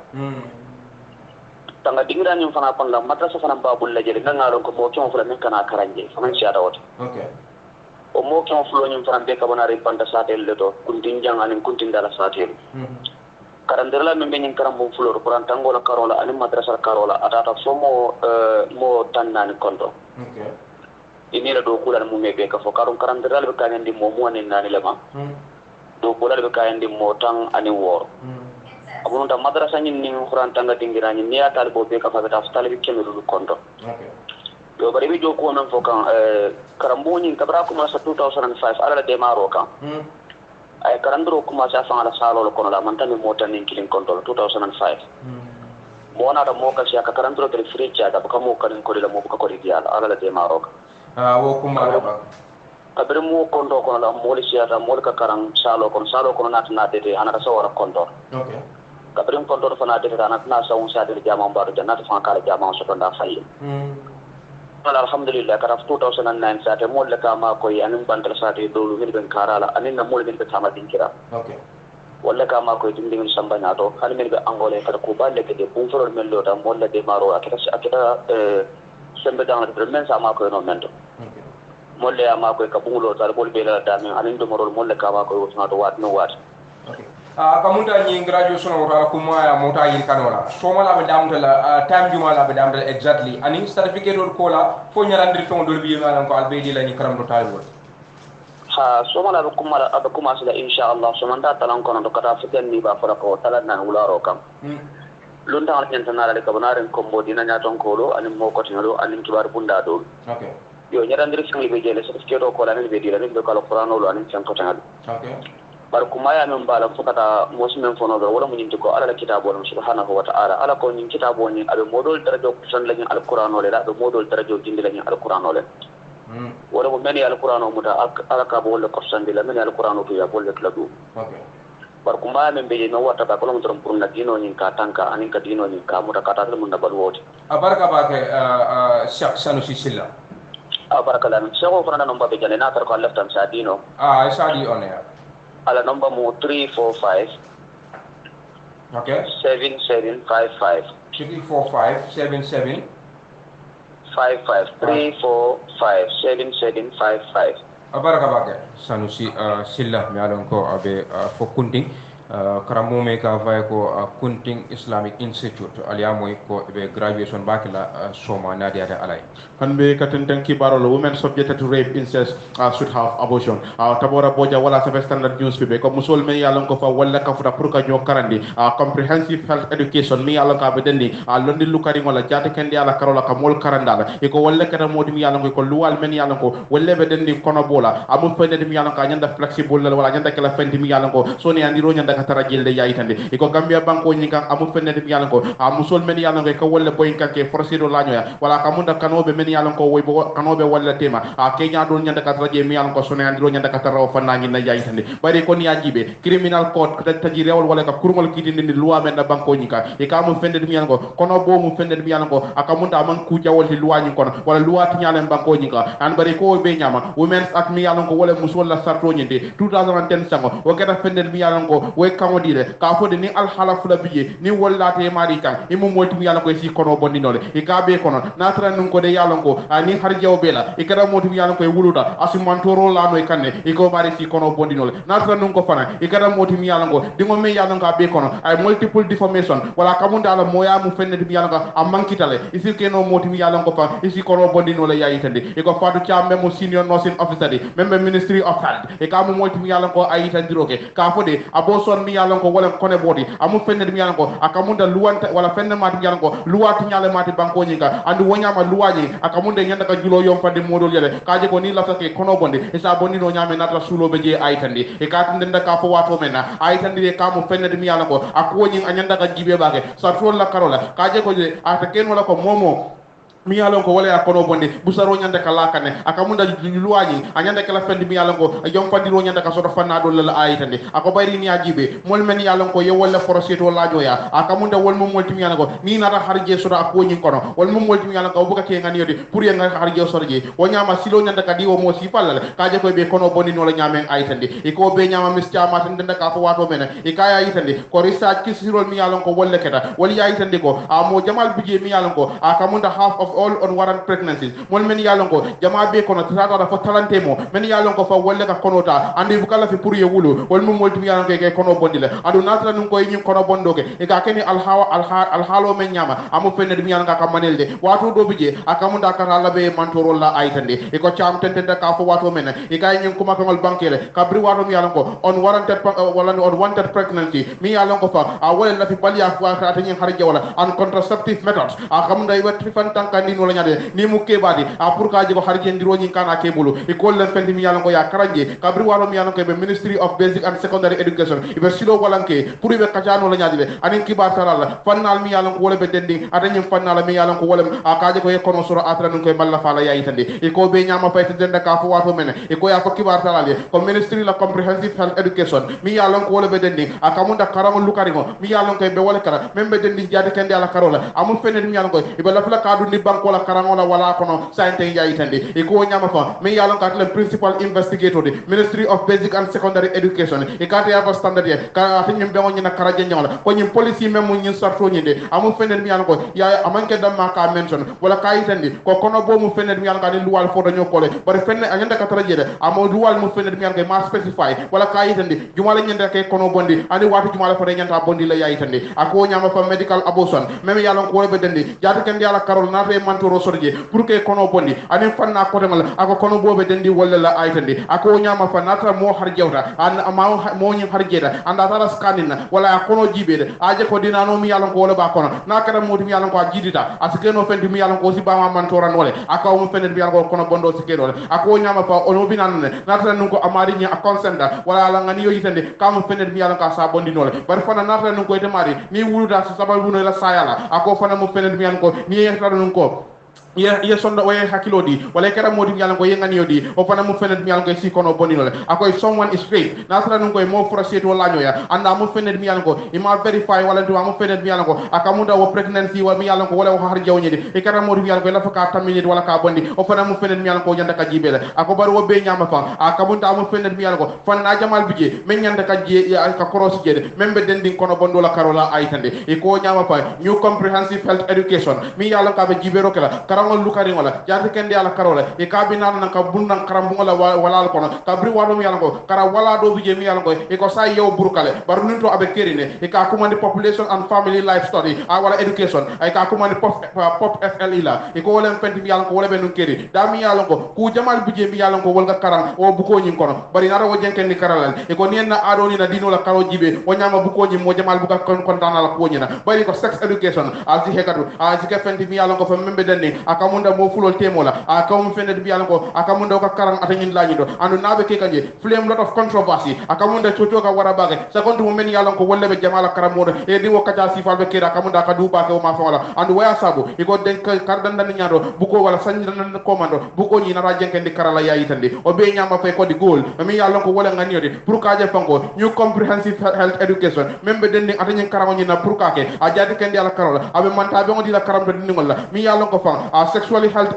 tanga dingira nyum fana pon la madrasa fana babul la jere ngalo ko mo kemo fula men kana karanje fana ci ada wote okay o mo kemo fulo nyum fana be ka bonari panta satel le to kuntin janganin kuntin dala satel karanderla men be nyin karambo fulo quran tangola karola ani madrasa karola atata somo mo tannani konto okay ini la do kula mu mebe ka fo karum karanderla be kanyandi mo mo ni nani lema do kula be kanyandi mo tang ani wor abun ta madrasa nyin ni quran tanga dingira ni ya talibo be ka fa ta talibi kemelu konto okay do bari bi do ko men fo kan karambo ni kabra ko ma sa 2005 ala de maro kan ay karandro ko ma sa fa ala salo ko la man tan mo tan ni kilin konto 2005 mo na da mo ka sia ka karandro de free cha da ka mo kan ko la mo ka ko di ala de maro wo kuma ba kabir mo konto ko la mo li sia da mo ka karang salo ko na tan de ana sa wara konto okay kabrin kontor fana de kana na sa un sa de jama mbaru janna fa kala jama so to da fayi alhamdulillah kara 2009 sate mo le kama ko yanin bantal sate dolu min ben karala anin na mo min be tama dinkira okay walla kama ko dindin samba na to hal min be angole kala ko balle ke de bum foro men lo tam walla de maro akita sembe dans le men sama ko no mento okay molle ama ko ka bungulo tar bol be la dami anin do morol molle kama ko wotna to wat no wat okay kamunta ñi graduation wota kuma ya mota yir kanola so mala be damta la time juma la be damta exactly ani certificate or kola fo ñarandir ton dol bi ngala ko albe di la ñi karam do tayo ha so mala be kuma sala insha Allah so manda talan kono to kata fitan ni ba fara ko talan nan wularo kam lunda on internal de kabonaren kombo dina nyaton kolo ani mo ko tinalo ani kibar bunda do okay yo ñarandir sangi be jele certificate o kola ni be di la ni be kala qur'ano lo ani tan ko tan okay bar kuma ya min bala fukata muslimin fono do wala mun ko ala kitabo subhanahu wa ta'ala ala ko nyin kitabo ni abe modol darajo kusan lañu alqur'ano le da be modol darajo dindi lañu alqur'ano le wala mo meni alqur'ano muta ala ka bo wala kusan dila meni alqur'ano to ya bolle kladu okay bar kuma ya min be no wata ba ko mo torom pour na dino nyin ka tanka anin ka dino nyin ka muta kata mun na bal woti abaraka ba ke Cheikh Sanusi Silla abaraka la min sego fana no mbabe jale na tar ko leftam sa dino sadi on ya ala number mo 345 okay 7755 345 77 55 345 7755 abaraka bake Sanusi Silla mi alon ko abe fo kunting karamo me ka fay ko Kunting Islamic Institute aliya moy ko be graduation bakila soma nadi ata alay hanbe katenten kibaro lo women subjected to rape incest should have abortion tabora boja wala sa standard news be ko musol men yalon ko fa wala ka futa pour ka ñoo karandi comprehensive health education mi yalon ka be dendi londi lukari wala jata kendi ala karola ka mol karandala e ko wala kata modi mi yalon ko luwal men yalon ko wala be dendi kono bola amu fende mi yalon ka nyanda flexible wala nyanda kala fendi mi yalon ko so ne andiro nyanda tara jelde yayitande e ko Gambia banko nyi kan amu fenne mi yalan ko musol men yalan ko wala boy kanke forcido laño ya wala kamunda kanobe men yalan ko woy bo kanobe wala tema Kenya don nyanda ka tara je mi yalan ko so ne andiro nyanda ka tara o fanna ngi na yayitande bari ko ni ajibe criminal code taji rewol wala ka kurmol kiti ndi loi men na banko nyi ka e ka mu fenne mi yalan ko kono bo mu fenne mi yalan ko akamunda man ku jawol ti loi nyi kono wala loi ti nyalen banko nyi ka an bari ko be nyama women's act mi yalan ko wala musol la sarto nyinde 2010 sango o keta fenne mi yalan ko kamodire ka fode ni al halafula biye ni wollate mari kan e mo molti mi yalla ko si kono bondinole e ka be kono natra nun ko de yalla ko ani har jawbela e kada moti mi yalla ko e wuluda asumantoro la no e kanne e ko mari si kono bondinole natra nun ko fana e kada moti mi yalla ko dingo me yalla ka be kono ay multiple defamation wala kamunda ala moya mu fenne mi yalla ka am mankitale e si keno moti mi yalla ko fa e si kono bondinole yayitande e ko fatu chambe mo senior nursing officer di membe ministry of health e ka mo molti mi yalla ko ayitandiro ka fode aboson mi yalla ko wala kone bodi amu fenne mi yalla ko akamunda luwanta wala fenne mati mi yalla ko luwati nyale mati banko nyinga andu wonyama luwaji akamunda nyanda ka julo yom fande modol yele kaje ko ni lafta ke kono bonde e sa bonni no nyame nata sulo be je aytandi e ka tinde ka fo wato mena aytandi e ka mu fenne mi yalla ko akko nyin anyanda ka jibe bake sa tol la karola kaje ko je ata ken wala ko momo mi yalon ko wala kono bonde busaro nyande kala kane akamunda luwaji anyande kala fendi mi yalon ko jom fandiro nyande ka soto fanna do la ayitande ako bayri ni ajibe mol men yalon ko yo wala forosito la joya akamunda wol mom molti mi yalon ko ni nata harje soto ako nyin kono wol mom molti mi yalon ko buka ke ngani yodi pour nga harje sorje o nyama silo nyande ka diwo mo si pallale kaje ko be kono bondi no la nyame ayitande e ko be nyama miska ma tan denda ka fo wato mena e kaya ayitande ko research ki sirol mi yalon ko wolle keta wol ayitande ko mo jamal bije mi yalon ko akamunda half of all unwarranted pregnancies mon men yalon ko jama be kono tata fo talante mo men yalon ko fa wolle ka konota andi bu kala fi pour ye wulu wol mo molti yalon ke kono bondile adu natra nun ko yin kono bondoke e ka keni al halo men nyama amu fenne dum yalon ka manelde wato do bije akamunda ka labe mantoro la aytande e ko cham tente ka fo wato men e ka yin kuma kangal bankele kabri wato mi yalon ko unwanted pregnancy mi yalon ko fa a wole la fi balia fo ata yin harje wala an contraceptive methods akamunda iwatri fan tankandi no ni mu kebadi pour ka jigo harje ndiro nyin kana kebulu e ko len fendi mi yalla ko ya karanje kabri waro mi yalla ko be ministry of basic and secondary education ibe silo walanke pour be kajano la nyaade be anin kibar taral fannal mi yalla ko wala be dendi adañum fannal mi yalla ko wala kaaje ko e kono sura atra nun ko balla fala yayitande e ko be nyama fayte denda ka fo wato men e ko ya ko kibar taral ko ministry la comprehensive health education mi yalla ko wala be dendi akamunda karamo lukarimo mi yalla ko be wala kala membe dendi jaade kende ala karola amul fenne mi yalla ko ibe la fala kadu ni banko la karangola wala kono sainte yaitande e ko nyama fa me yalon ka le principal investigator de Ministry of Basic and Secondary Education e ka ta ba standard ye ka ati nyim be woni na karaje nyawla ko nyim policy mem mo nyin sarto nyinde amu fenen mi yalon ko ya amanke dam ma ka mention wala ka yitande ko kono bo mu fenen mi yalon ka ni luwal foto nyokole bari fenne agenda ka taraje de amu luwal mu fenen mi yalon ko ma specify wala ka yitande jumala nyinde ke kono bondi ani watu jumala fo nyanta bondi la yitande ako nyama fa medical abortion mem yalon ko be dendi jati ken yalla karol na fe mantoro sorje pour que kono bondi ani fanna ko demal ako kono bobe dendi wala la aytande ako nyama fa nata mo har jewta an ma mo nyi har jeda anda tara scanina wala kono jibede aje ko dinano mi yalon ko wala ba kono na kada modi mi yalon ko jidita asikeno fendi mi yalon ko si ba ma mantora nole ako mo fendi mi yalon ko kono bondo sikeno ako nyama fa ono binan nata nun ko amari nyi akonsenda wala la ngani yo yitande kam fendi mi yalon ka sa bondi nole bar fana nata nun ko demari ni wuluda so sababu no la sayala ako fana mo fendi mi yalon ko ni yetata nun ko ye sonda waye hakilo di wala kera modi yalla ko yengani yodi o fana mu fenet mi yalla ko si kono bonino le akoy someone is straight nasra nun koy mo frasiet wala nyoya anda mu fenet mi yalla ko ima verify wala do mu fenet mi yalla ko akamunda wo pregnancy wala mi yalla ko wala har jawni de e kera modi yalla ko la faka tamini wala ka bondi o fana mu fenet mi yalla ko yanda ka jibele ako bar wo be nyama fa akamunda mu fenet mi yalla ko fanna jamal bije men yanda ka je ka cross jede membe dending kono bondo la karola aytande e ko nyama fa new comprehensive health education mi yalla ka be jibero kala ngol lukari wala jati kende ala karola e ka binan nan ka bunnan karam wala wala kono ka bri wado mi yalla ko kara wala do bije mi yalla ko e ko say yow burkale bar nunto abe kerine e ka kumandi population and family life study a wala education ay ka kumandi pop FLE la e ko wala penti mi yalla ko wala be nun keri da mi yalla ko ku jamal bije mi yalla ko wol ga karam o bu ko nyin kono bari nara wo jenken ni karalal e ko nienna adoni na dino la karo jibe o nyama bu ko nyin mo jamal bu ka kon tanala ko nyina bari ko sex education azi hekatu azi ke fenti mi yalla ko fa membe denni akamunda mo fulol temola akam fende bi yalla ko akamunda ko karang atanyin lañi do andu nabe ke kanje flame lot of controversy akamunda toto ka wara bage seconde mo men yalla ko wolle be jamala karam mo e di wo kaja sifal be kira akamunda ka du ba ko ma fawala andu waya sabu e ko den kardan dan nyaado bu ko wala sanni dan commando bu ko ni na rajen kendi karala yayi tande o be nyama fay ko di goal mi yalla ko wala ngani yodi pour ka je fanko new comprehensive health education membe den ni atanyin karam ni na pour ka ke a jadi kendi yalla karola abe manta be ngodi la karam do ni ngol mi yalla ko fa sexually health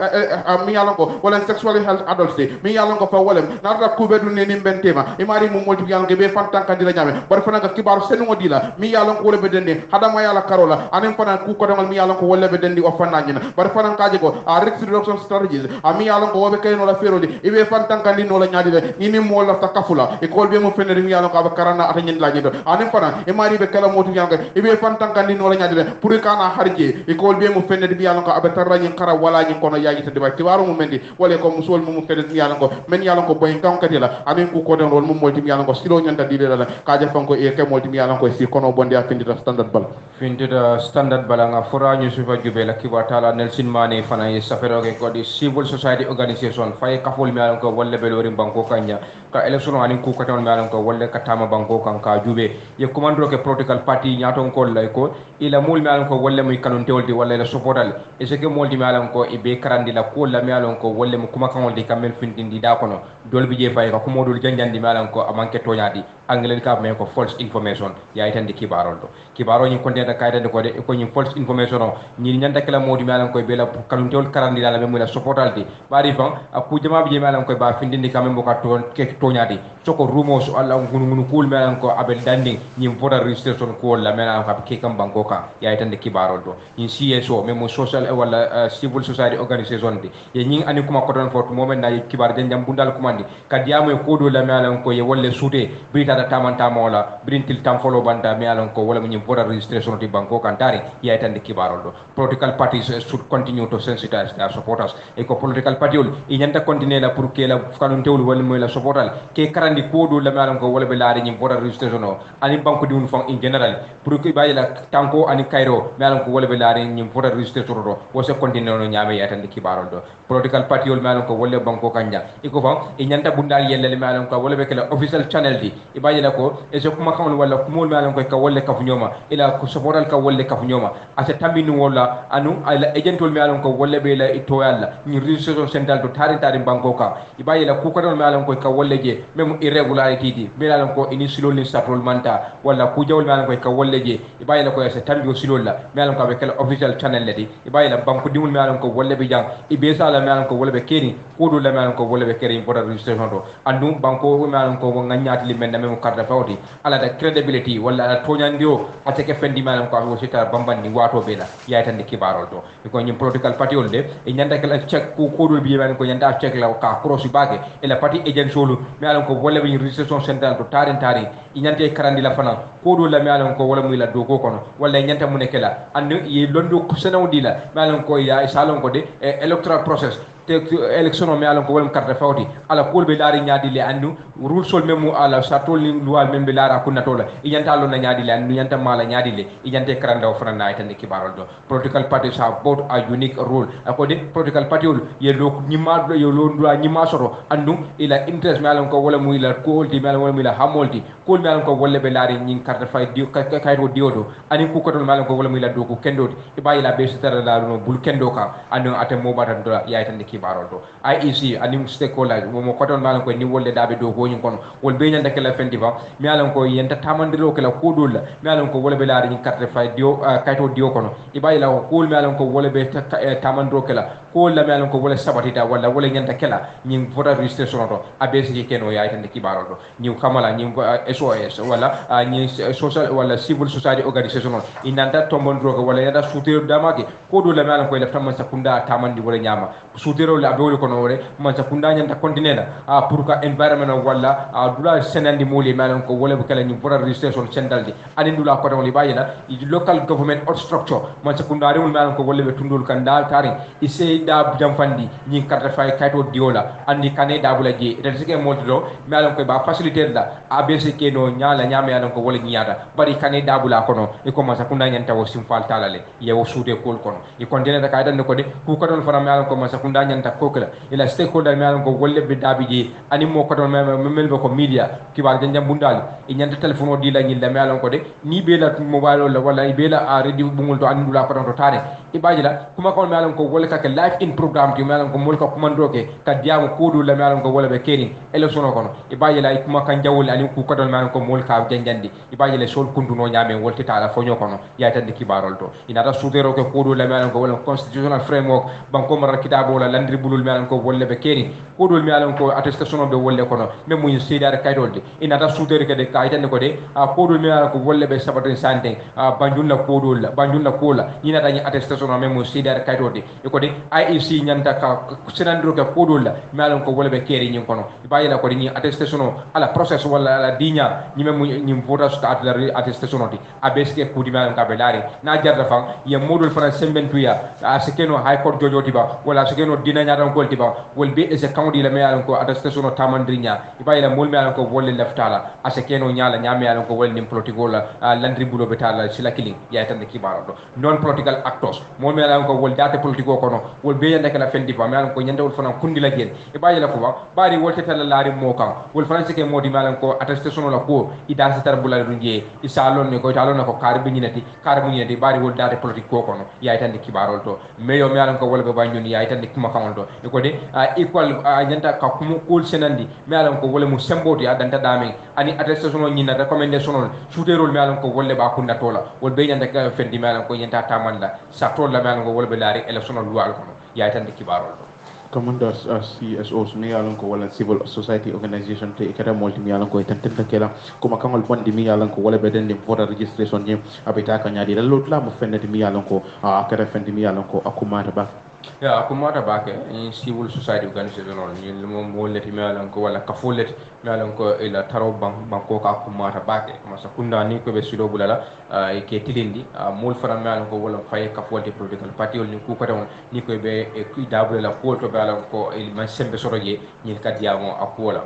mi yalon ko wala sexually health adults mi yalon ko fa wala narta kubedu ne nim bentema imari mo molti yalon ke be fantan kandira nyame bar fana ga kibaru senu ngodila mi yalon ko wala be dende hadama yala karola anen fana ku ko demal mi yalon ko wala be dendi o fanna nyina bar fana kaje ko a risk reduction strategies mi yalon ko wobe kayno la ferodi ibe fantan kandi no la nyaadi de ni mo la takafula e ko be mo fenere mi yalon ko ba karana ata nyin la nyido anen fana imari be kala moti yalon ko ibe fantan kandi no la nyaadi de pour kana harje e ko be mo fenere mi yalon ko abatarra nyin kara wala nyin kono yaji tade ba kibaru mu mendi wala ko musul mu fedet mi yalon ko men yalon ko boy kankati la anen ku ko den rol mu molti mi yalon ko silo nyanta dile la ka je fanko e ke molti mi yalon ko si kono bonde a findita standard bal findita standard bala nga fora ñu sufa jube la kibata la Nelson Mane fana e safero ke ko di civil society organization fay kafol mi yalon ko wolle be lori banko kanya ka election anin ku ko ton mi yalon ko wolle ka tama banko kan ka jube ye commando ke protocol party nyaton ko lay ko ila mul mi yalon ko wolle muy kanon tewldi walla la sofotal e ce que molti mi yalon ko e be karandi la ko la mi yalon ko wolle mu kuma kanol di kamel findindi da kono dolbi je fay ko modul janjandi mi yalon ko amanke toñadi anglen ka me ko false information ya itande kibarol do kibaro ni konde da kayde ko de ko ni false information o ni nyanda kala modi mi yalon ko be la kanon tewol karandi la me mu la sofotal di bari fan aku jama bi je mi yalon ko ba findindi kamel mo ka to ke toñadi soko rumors alla ngunu kul mi yalon ko abel danding ni voter registration ko la me yalon ko ke kam banko ka ya itande kibarol do ni CSO même social wala civil society organization di ye ñing ani kuma ko don fort moment na kibar den jam bundal kumandi kadiyamo ko do la mi yalon ko ye wolle suute brita da tamanta mola brintil tam follow banda mi yalon ko wala ñim voter registration di banko kan tari ya itande kibarol do political parties should continue to sensitize their supporters e ko political party ol e ñanta continuer la pour que la kanun tewul wala moy la supportal ke karandi ko do la mi yalon ko wala be laari ñim voter registration o ani banko di un fon in general pour que bayila tanko ani kayro mi yalon ko wala be laari ñim voter registration do wo se continuer no ñame ya itande kibarol do political party ol mi yalon ko wala banko kanja e ko fon e ñanta bundal yelle mi yalon ko wala be kala official channel di ibaje la ko e so kuma kan wala kumol malan ko ka wolle kafu nyoma ila ko soboral ka wolle kafu nyoma asa tambinu wala anu ala agentol malan ko wolle be la ito yalla ni research central to tari tari banko ka ibaje la ku ko don malan ko ka wolle je même irregularity di malan ko ini silol ni satrol manta wala ku jawol malan ko ka wolle je ibaje la ko asa tambi o silol la malan ko be kala official channel ledi ibaje la banko dimul malan ko wolle be jang ibe sala malan ko wolle be keni kodu la malan ko wolle be keri important registration to andu banko malan ko nganyati li men même carte fawti ala da credibility wala ala toñandio ateke fendi malam ko o sita bambandi wato bela yaytande kibarol to ko nyim political party olde e nyanda kala check ko kodol bi man ko nyanda check la ka cross bage e la party agent solo malam ko wala bi registration central to tarin tari e nyante karandi la fana kodol la malam ko wala muy la dogo kono wala nyanta mu nekela andu ye londo ko senaw dila malam ko ya salon ko de electoral process te election o mi alon ko wolum carte fawti ala kolbe laari nyaadi le andu rule sol memu ala satol ni loi membe laara kunna tola e yanta lo na nyaadi le andu yanta mala nyaadi le e yante karanda o frana ay tan kibarol do political parties have both a unique role according political party ye lo nyima yo lo ndua nyima soro andu ila interest mi alon ko wala mu ila ko ulti mi alon wala mu ila hamolti ko mi alon ko wolle be laari nyin carte fay di kayto diodo ani ku ko ton mi alon ko wala mu ila do ko kendo e bayila be sitara la no bul kendo ka andu ate mo batan do yaay tan kibarol to IEC anim stakeholders mo koton malan ko ni wolle dabe do goñin kono wol be nyanda kala fendi ba mi alan ko yenta tamandiro kala kodol la mi alan ko wolle be laari ni carte fay dio kayto dio kono ibayi la ko mi alan ko wolle be tamandiro kala ko la mi alan ko wolle sabatita wala wolle nyanda kala ni voter registration to abesi keno yaay tan kibarol to ni kamala ni SOS wala ni social wala civil society organization inanda tombondro ko wala yada soutero damake kodol la mi alan ko lefta man sakunda tamandi wala nyama soutero la abewol kono wore man sakunda nyanta kontinena pour ka environment wala dula senandi moli malan ko wala kala ni voter registration central di ani dula ko wali bayina local government or structure man sakunda re malan ko wala be tundul kan dal tari ise da jamfandi ni carte fay kayto diola andi kane da bula je resike moddo malan ko ba faciliter da abc ke no nyala nyame yalan ko wala nyaata bari kane da bula kono e ko man sakunda nyanta wo simfal talale yewo suude kol kono e kontinena ka dan ko de ku ko don fara malan ko man sakunda nyanta kokla ila stakeholder malan ko wolle be dabi je ani mo ko don mel be ko media kibar janjam bundal e nyanta telephone o dila nyil da malan ko de ni be la mobile la wala be la radio bungul to andula ko don to tare e baji la kuma ko malan ko wolle ka live in program ti malan ko mol ko commando ke ka diamu kodu la malan ko wolle be keni election o kono e baji la kuma kan jawul ani ku ko don malan ko mol ka janjandi e baji la sol kunduno nyame wolti tala fonyo kono ya tan kibarol to ina da sudero ko kodu la malan ko wolle constitutional framework banko mar kitabo la landri bulul malan ko wolle be keni kodol mi alan ko attestation be wolle kono même mu seedare kaydolde ina ta soudere kede kaytande ko de kodol mi alan ko wolle be sabatin santé banjul la kodol banjul la kola ina ta ni attestation même mu seedare kaydolde e ko de IEC nyanta ka senandro ka kodol la mi alan ko wolle be keri nyin kono bayila ko ni attestation ala process wala ala dinya ni même ni votas ka attestation di abeske kudi mi alan ka be lari na jarda fam ye modul fana sembentuya asekeno high court jojoti ba wala asekeno dina nyaatan ko tiba wol be e se kawdi la meyalan ko attestation tamandrinya ibayla mol meyalan ko wolle leftala asekeno nyaala nyaameyalan ko wolni political landri bulo betala sila killing ya tan de kibaro do non political actors mol meyalan ko wol date politico kono wol be yande kala fendi ba meyalan ko nyande wol fana kundi la gen ibayla ko ba bari wolte tala laari mo kan wol fana sike modi meyalan ko attestation la ko ida sa tar bulal dunje isalon ne ko talon ko karbi nyinati bari wol date politico kono ya tan de kibaro to meyo meyalan ko wol be banjuni ya tan de kuma kan do ko de equal nyanta ka kumu kul senandi me alam ko wole mu semboti adanta dame ani attestation o nyina recommendation shooterol me alam ko wolle ba kunna tola wol be nyanta ka fendi me alam ko nyanta tamanda sa tola me alam ko wole be laari election lu al kono ya tan de kibarol commanders CSOs mi yalan ko wala civil society organization te ikata multi mi yalan ko tantenta kala kuma kangol bondi mi yalan ko wala beden voter registration ni abita ka nyaadi lot la mo fennati mi yalan ko akara fendi mi yalan ko akumata ba ya akumata ba ke civil society organization ni mo molati mi yalan ko wala kafulet mi yalan ko ila taro banko ka akumata ba ke masa kunda ni ko be sido bulala e ke tilindi mol fara mi yalan ko wala fay kafulte political party ni ku ko don ni ko be e ku dabule la ko to yalan ko il man sembe soroje ni kadiyamo akola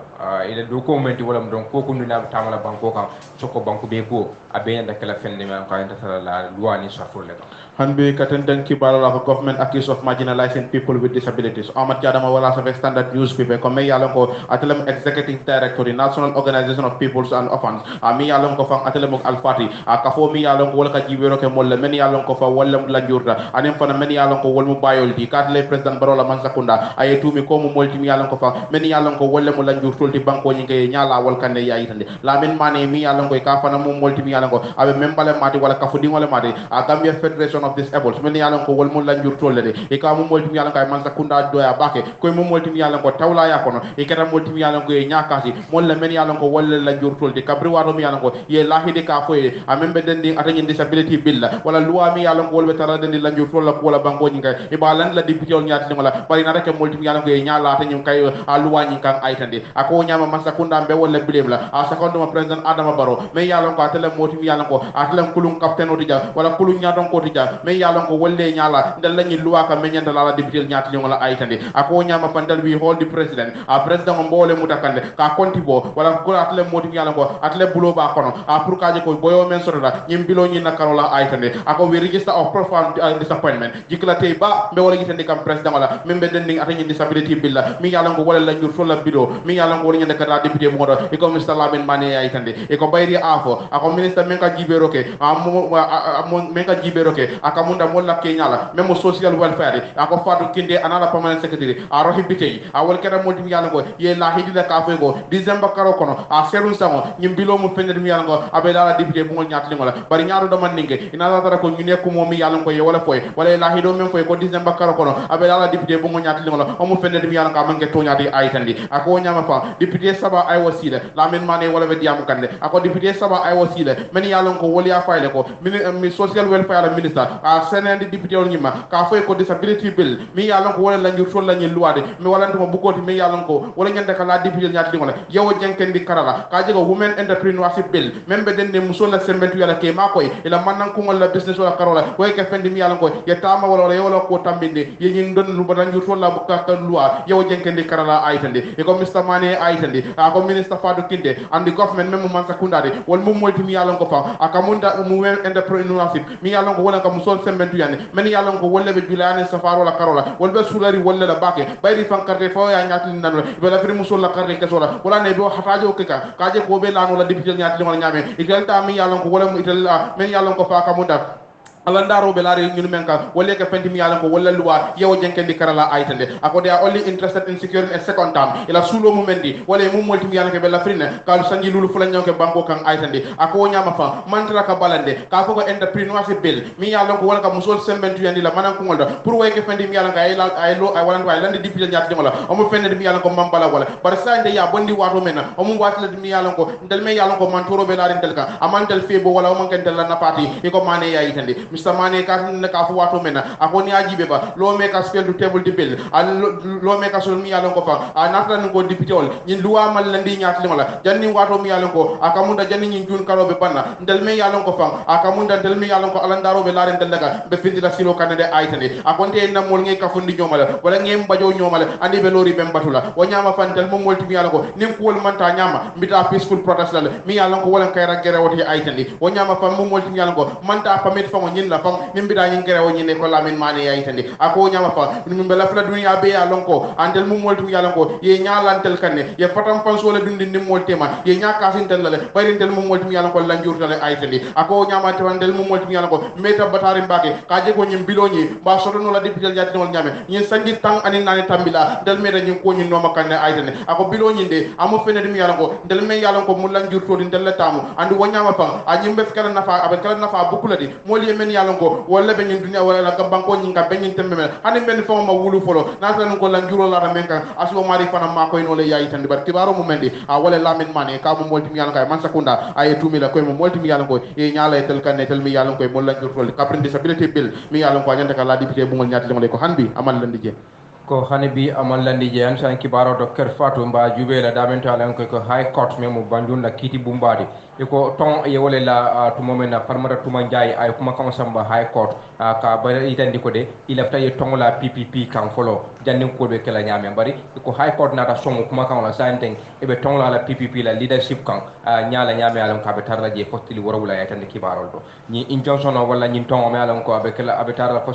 ila do ko menti wala don ko kundu na tamala banko kan soko banko be ko abeyanda kala fende man ko enta la loi ni safule Hanbi katenden kibara la government accused of marginalizing people with disabilities. Ahmad Jadama wala sa standard newspaper ko may yalong ko atelem executive director the National Organization of Peoples and Orphans. Mi yalong ko fang atelem Al-Fati. Kafo mi yalong ko wala ka jibero ke molle men yalong ko fa wala la jurda. Anem fa men yalong ko wal mu bayol di kadle president Barola Mansakunda ay tumi ko mu molti mi yalong ko fa men yalong ko wala mu la jurtul di banko ñi ke nyala wal kande yayi tande. Lamin mane mi yalong ko ka fa na mu molti mi yalong ko abe membale mati wala kafudi wala mati Gambia Federation of disabled men yalan ko wol mun la njur tolle de e ka mo molti yalan kay man sakunda doya bake koy mo molti yalan ko tawla ya kono e kata molti yalan ko e nyakasi mon la men yalan ko wol la njur tolle de kabri wato mi yalan ko ye lahide ka foye amembe dendi atani disability bill wala loi mi yalan ko wol be tara dendi la njur tolle ko wala banko nyi kay e ba lan la député on nyaati wala bari na rek molti yalan ko e nyala ta nyum kay a loi nyi kan aytande ako nyama man sakunda be wala bilem la a secondo ma president Adama Barrow men yalan ko atele molti yalan ko atele kulum captain odija wala kulum nyaadon ko odija men yalan ko wolle nyala ndal lañi luwa ka menyanda la député nyaati wala aytande ako nyama pandal wi hold the president a president mo mbole mutakande ka konti bo wala ko atle moti yalla ko atle bulo ba kono a pour kaje ko boyo men soroda nyim bilo nyi nakarola aytande ako we register of profound disappointment jikla tay ba be wala gitande kam president wala membe dending atani disability billa mi yalla ko wala la njur so la bido mi yalla ko wala nyande ka député mo do e ko Mr Lamin Mané aytande e ko bayri afo ako ministre men ka jibero ke men ka jibero ke aka munda molla kenyala même social welfare ako fadu kinde anala permanent secretary a rohi bitey a wol kera modi mi yalla ko ye la hidida ka fe go december karo kono a serun sango nyim bilo mu fende mi yalla ko abe la député bu ngol nyatli ngola bari nyaaru do man ninge ina la tara ko ñu nekku mo mi yalla ko ye wala foy wala la hido men foy ko december karo kono abe la député bu ngol nyatli ngola o mu fende mi yalla ka manke to nyaati ay tandi ako nyama fa député saba ay wasila Lamin Mané wala be diam kande ako député saba ay wasila men yalla ko woli ya fayle ko mi social welfare minister a senende député on nyima ka foy ko disability bill mi yalon ko wala la njur sol la ñi luade mi walante mo bukoti mi yalon ko wala ñande ka la député ñaati ngola yewo jenkendi karala ka jego women entrepreneurship bill membe dende musol la sembentu yala ke makoy ila manan ko ngol la business wala karola way ke fendi mi yalon ko ye tama wala yewo ko tambinde ye ñi don lu ba njur sol la bu ka loi yewo jenkendi karala aytande e ko Mr Mané aytande a ko minister Fadou Kinde and the government memo man sakundade wol mum molti mi yalon ko fa akamunda mu entrepreneurship mi yalon ko wala ka musol sembentu yani men yalon ko wolle be julani safar wala karola wolbe sulari wolle la bake bayri fan carte fo ya nyati nan be la fri musul la carte kesola wala ne do hatajo keka kaje ko be lanu la député nyati wala nyame ikelta mi yalon ko wala mu itel men yalon ko fa kamunda ala ndaro be laare ñunu men ka wolle ka penti mi yalan ko walla luwa yewo jenkendi karala aytande ako they are only interested in securing a second term ila sulo mu mendi wala mu molti mi yalan ke be la frina ka sanji lulu fula ñanke banko kan aytande ako ñama fa mantra ka balande ka foko entrepreneurship bill mi yalan ko wala ka musol sembentu yandi la manan ko ngolda pour way ke fendi mi yalan ka ay lo ay walan ko ay landi député ñaati ngola o mu fende mi yalan ko mambala wala bar sande ya bondi wato men o mu watla mi yalan ko ndel me yalan ko mantoro be laare ndel ka amantel febo wala o man kan la napati e ko mané ya aytande Mr Mané ka ka fu wato mena akoni ajibe ba lo me ka spell to table di bill lo me ka sol mi yalon ko fa nafta ngo député ol ñin luwa mal landi ñaat lingola janni wato mi yalon ko akamunda janni ñin jun karo be banna ndel me yalon ko fa akamunda ndel me yalon ko alandaro be laare ndel daga be findi la silo kanade aytane akonte na mol ngi ka fundi ñomala wala ngi mbajo ñomala andi be lori be batula o ñama fantel mo molti mi yalon ko nim ko wol manta ñama mbita peaceful protest la mi yalon ko wala kayra gere woti aytane o ñama fam mo molti mi yalon ko manta pamit fa ñin la fa min bida ñin gere woni ne ko Lamin Mané yaytande ako ñama fa min be la fla dunya be ya lonko andel mum moltum ya lonko ye ñalantel kanne ye fatam fan so la dundi nim moltema ye ñaka sintel la bari ndel mum moltum ya lonko la njurtale aytande ako ñama tewandel mum moltum ya lonko meta batari mbake ka je ko ñim biloñi ba sodono la député jatti non ñame ñin sangi tang ani nani tambila del meta ñin ko ñin noma kanne aytande ako biloñi de amu fene dum ya lonko del me ya lonko mul la njurto di del la tamu andu wonyama fa a ñimbe kala nafa abe kala nafa bukuladi mol ye men ya lonko wala be ñin dunya wala la banko ñin ka be ñin tembe men hani ben fo ma wulu folo na tan ko lan juro la men kan aso mari fana ma koy no le yayi tan bar kibaro mu mendi a wala Lamin Mané ka mu molti mi yalan kay man sakunda ay tumi la koy mu molti mi yalan ko e ñala tel kan tel mi yalan koy mo lan juro ka prin disability bill mi yalan ko ñanta ka la député bu ngol ñati le ko hanbi amal lan di ko hani bi amal landi je an san kibaro do ker fatu mba jubela damen talan ko high court memo bandun la kiti bumbadi e ko ton e wole la to momena farmata tuma jaay ay kuma kan samba high court ka bare itandi ko de ilafta e ton la PPP kan folo janni ko be kala nyame bari ko high court nata songo kuma kan la santeng e be tongla la PPP la leadership kan nyaala nyame alon ka be tarra je fostili worowula ya tan kibarol do ni injunction wala ni tongo me alon ko be kala abe tarra fo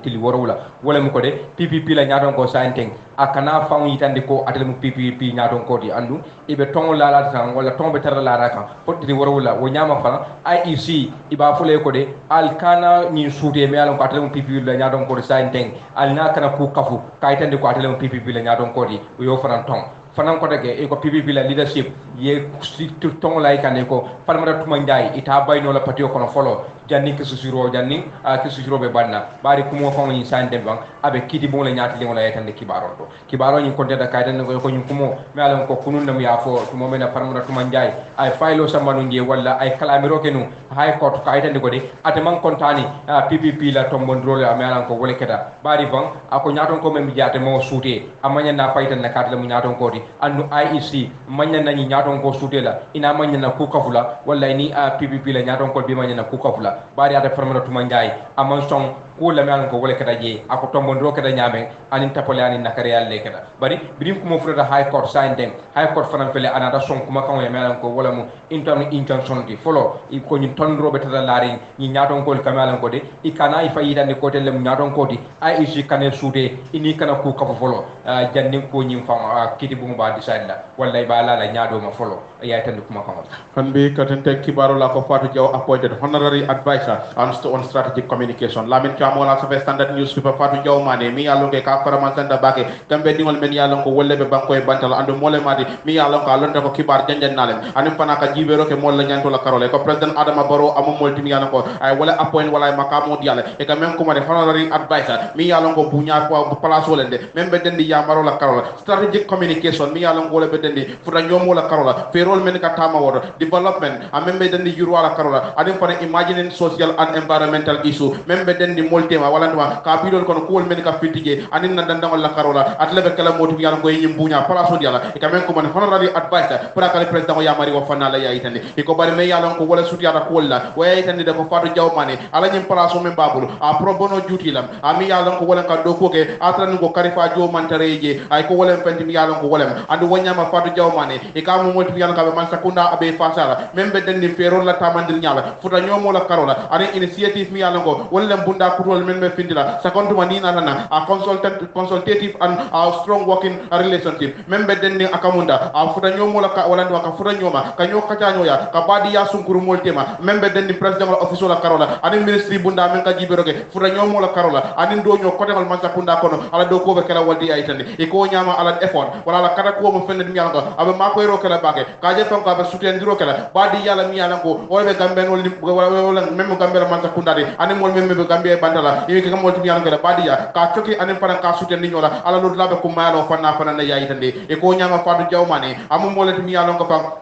tili worowula wala mu ko de PPP la nyaaton ko santeng akana famu yitande ko atel mu PPP nyaaton ko di andu e be tongla la tan wala tombe tarra la ra kan fostili worowula wo nyama fa IEC iba fule ko de alkana ni suude me alon ko atel mu PPP la nyaaton ko santeng alna kana ku kafu kaytande ko atel mu PPP la nyaaton ko di yo fanan tong fanan ko dege e ko PPP la leadership ye structure tong lay kan ko falmara tuma ndai ita bayno la patio kono folo janni ke susuro janni ke susuro be banna bari kumo fon ni sande bang abe kiti bon la nyaati le wala yetande kibaro to kibaro ni konte da kaydan ko nyum kumo me alon ko kunun nam ya fo to mo mena falmara tuma ndai ay faylo samanu nje wala ay kalamiro kenu high court kaydan ko de ate man kontani PPP la tombondrole me alon ko wala keda bari van ako nyaaton ko mem jaate mo suute amanya na faytan na kadle mu nyaaton ko di andu IEC manya na nyaaton ko suutela ina manya na ku kafula wala ni PPP la nyaaton ko bi manya na ku kafula bari ata farmara tuma ndai aman song ko la melan ko wala kada je ako tombondro kada nyame anin tapole anin nakare yalle kada bari birim ko mo furata high court sanden high court fanan fele anata song kuma kan wala melan ko wala mu interne injunction di follow i ko ni tondro be tata lari ni nyaaton ko kamalan ko de i kana i fayida ni ko tele nyaaton ko di IEC kanel suude ini kana ku kafu follow janni ko nyim fam kiti bu ba decide la wala ba la la nyaado ma follow ya tan kuma kan hanbi katente kibaro la ko Fatou Jaw appointed honorary advisor on strategic communication lamin Mola Safe Standard Newspaper Fatou Jaw Mane mi yalon ke ka fara man sanda bake gambe dingol men yalon ko wolle be banko e bantala ando mole madi mi yalon ko alonta ko kibar janjan nalem anim pana ka jibero ke molla nyanto la karole ko president Adama Barrow amo molti mi yalon ko ay wala appoint wala makamo diale e ka même ko mane honorary advisor mi yalon ko bunya ko place wolende membe dendi yamaro la karola strategic communication mi yalon ko le be dendi futa nyomo la karola ferol men ka tama wodo development a membe dendi yuru la karola anim pana imagining social and environmental issue membe dendi moltema wala nduma ka bidol kono ko men ka fitije anin na dandangol la karola atlebe kala motu yalla ko yim bunya place diala e kamen ko man honorary advisor pour ka le president ya mari wa fanala ya itande e ko bari me yalla ko wala suti ala ko wala way itande de ko Fatou Jaw Mane ala nyim place men babul a pro bono duty lam ami yalla ko wala ka do ko ke atran ko karifa jo man tareje ay ko wala penti mi yalla ko wala andu wonyama Fatou Jaw Mane e ka mo molti yalla ka be man sakunda abe fasala membe denni ferol la tamandir nyala futa nyomo la karola ani initiative mi yalla ko wala bunda role men be findila second to manina nana a consultative and a strong working relationship membe denni akamunda a futa nyomo la ka wala ndo ka futa nyoma ka nyoka cha nyoya ka badi ya sunkuru moltema membe denni president of office la karola ani ministry bunda men ka jiberoge futa nyomo la karola ani do nyo kote mal mansa kunda kono ala do ko be kala waldi ay tande e ko nyama ala effort wala la kata ko mo fende mi yalla abe mako ro kala bake ka je ton ka be suten diro kala badi yalla mi yalla ko o be gambe no wala mem gambe la mansa kunda de ani mol mem be gambe bandala yeke kam molti yalla ngala badiya ka coki anen fanan ka suten ni nyola ala lo labe ko maalo fanna fanana yayi tande e ko nyama Fatou Jaw Mane amu molati mi yalla ko fa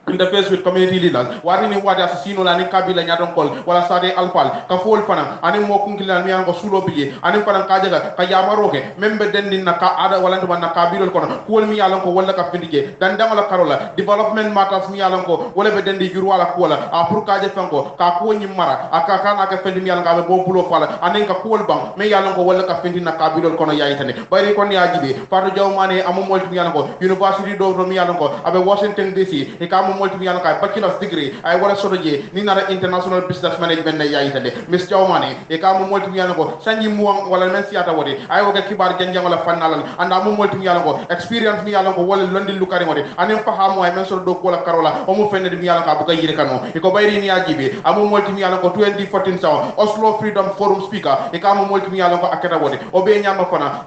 interface with community leaders wati ni wadi asino la ni kabila nyaton kol wala sade alfal ka fol fana ani mo kunkila mi yango sulo biye ani fana ka jaga ka yamaroke membe dendi na ka ada wala ndo na kabilo kono kol mi yalon ko wala ka findije dan dangala karola development matters mi yalon ko wala be dendi juru wala ko wala a pour ka je fanko ka ko nyi mara aka kana ka fendi mi yalon ka be bo bulo fala ani ka kol bang mi yalon ko wala ka fendi na kabilo kono yayi tane bari kon ya jibe Fatou Jaw Mane amu molti mi yalon ko university do mi yalon ko abe Washington DC e ka multi mi yalla kay bachelor's degree ay wala soto je ni na international business management na yayi tande Miss Jaw Mane e ka mo multi mi yalla ko sanji mu wala men siata wodi ay woga kibar janjang wala fannalal anda mo multi mi yalla ko experience mi yalla ko wala londi lu kari wodi anen fahamo ay men soto do ko la karola o mo fenne mi yalla ka bu kay yire kanu e ko bayri ni ajibe amu multi mi yalla ko 2014 saw Oslo Freedom Forum speaker e ka mo multi mi yalla ko akata wodi o be nyama fana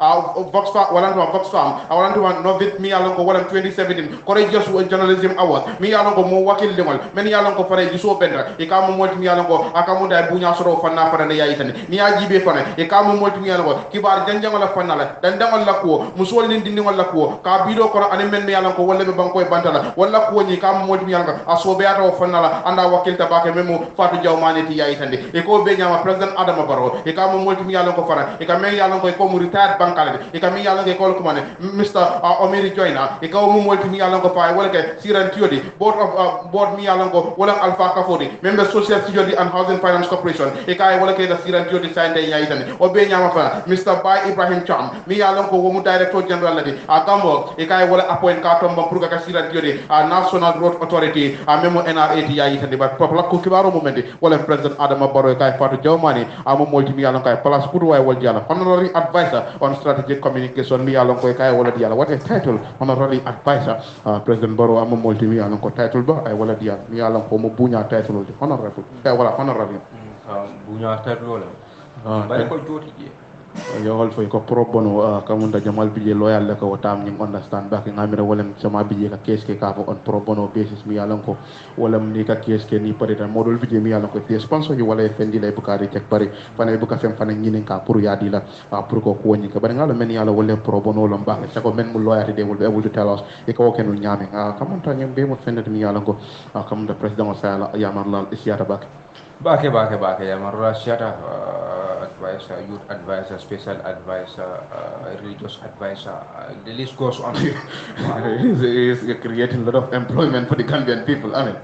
Vox wala no Vox Farm wala no Novit mi yalla ko wala 2017 courageous journalism award mi yalla ko mo wakil limol men yalla ko fare ji so bendra e ka mo molti mi yalla ko akamu day bunya soro fanna fara ne yayi tan ni ajibe fana e ka mo molti mi yalla ko kibar janjang la fanna la dan dangal la ko musol nin dindi wala ko ka bido ko ani men yalla ko wala be banko e bantala wala ko ni ka mo molti mi yalla ko asobe ata fanna la anda wakil tabake memo Fatou Jaw Mane ti yayi tan e ko be nyama president Adama Barrow e ka mo molti mi yalla ko fara e ka men yalla ko mo retired bankale e ka men yalla ko ko mane Mr. Omeri Joyna e ka mo molti mi yalla ko fa wala ke siran tiodi board mi yalan ko wala Alpha Kafori member Social Security and Housing Finance Corporation e kay wala kay da siran jodi sande yayi tan o be nyama fa Mr. Bay Ibrahim Cham mi yalan ko womu director general ladi a gambo e kay wala appoint ka tomba pour ka siran jodi a National Road Authority a memo NRA ti yayi tan ba popla ko kibaro mo mendi wala president Adama Barrow kay Fatou Diawmani amo molti mi yalan kay place pour way wal diala honorary advisor on strategic communication mi yalan ko kay wala diala what a title honorary advisor president Barrow amo molti mi yalan ko title ba ay wala diala mi yalan ko mo buña title honorable kay wala honorary buña title la bari ko joti je yo hol foy ko pro bono kamunda jamal bije loyal la ko tam ñi understand ba ngamira wolem sama bije ka keske ka on pro bono basis mi yalan ko wolem ni ka keske ni pare tan modol bije mi yalan ko te sponsor yu wala fendi lay bukari tek pare fane bu ka fem fane ñi ka pour yadi la pour ko ko woni ka bari ngalo men yalla wolem pro bono lo ba sa ko men mu loyati de will be able to tell us e ko kenu ñami kamanta ñem be mo fendet mi yalan ko kamunda president sala yaman lal isiyata bak bake yamarula siata advisor, youth advisor, special advisor, religious advisor. The list goes on. It's creating a lot of employment for the Gambian people. I mean.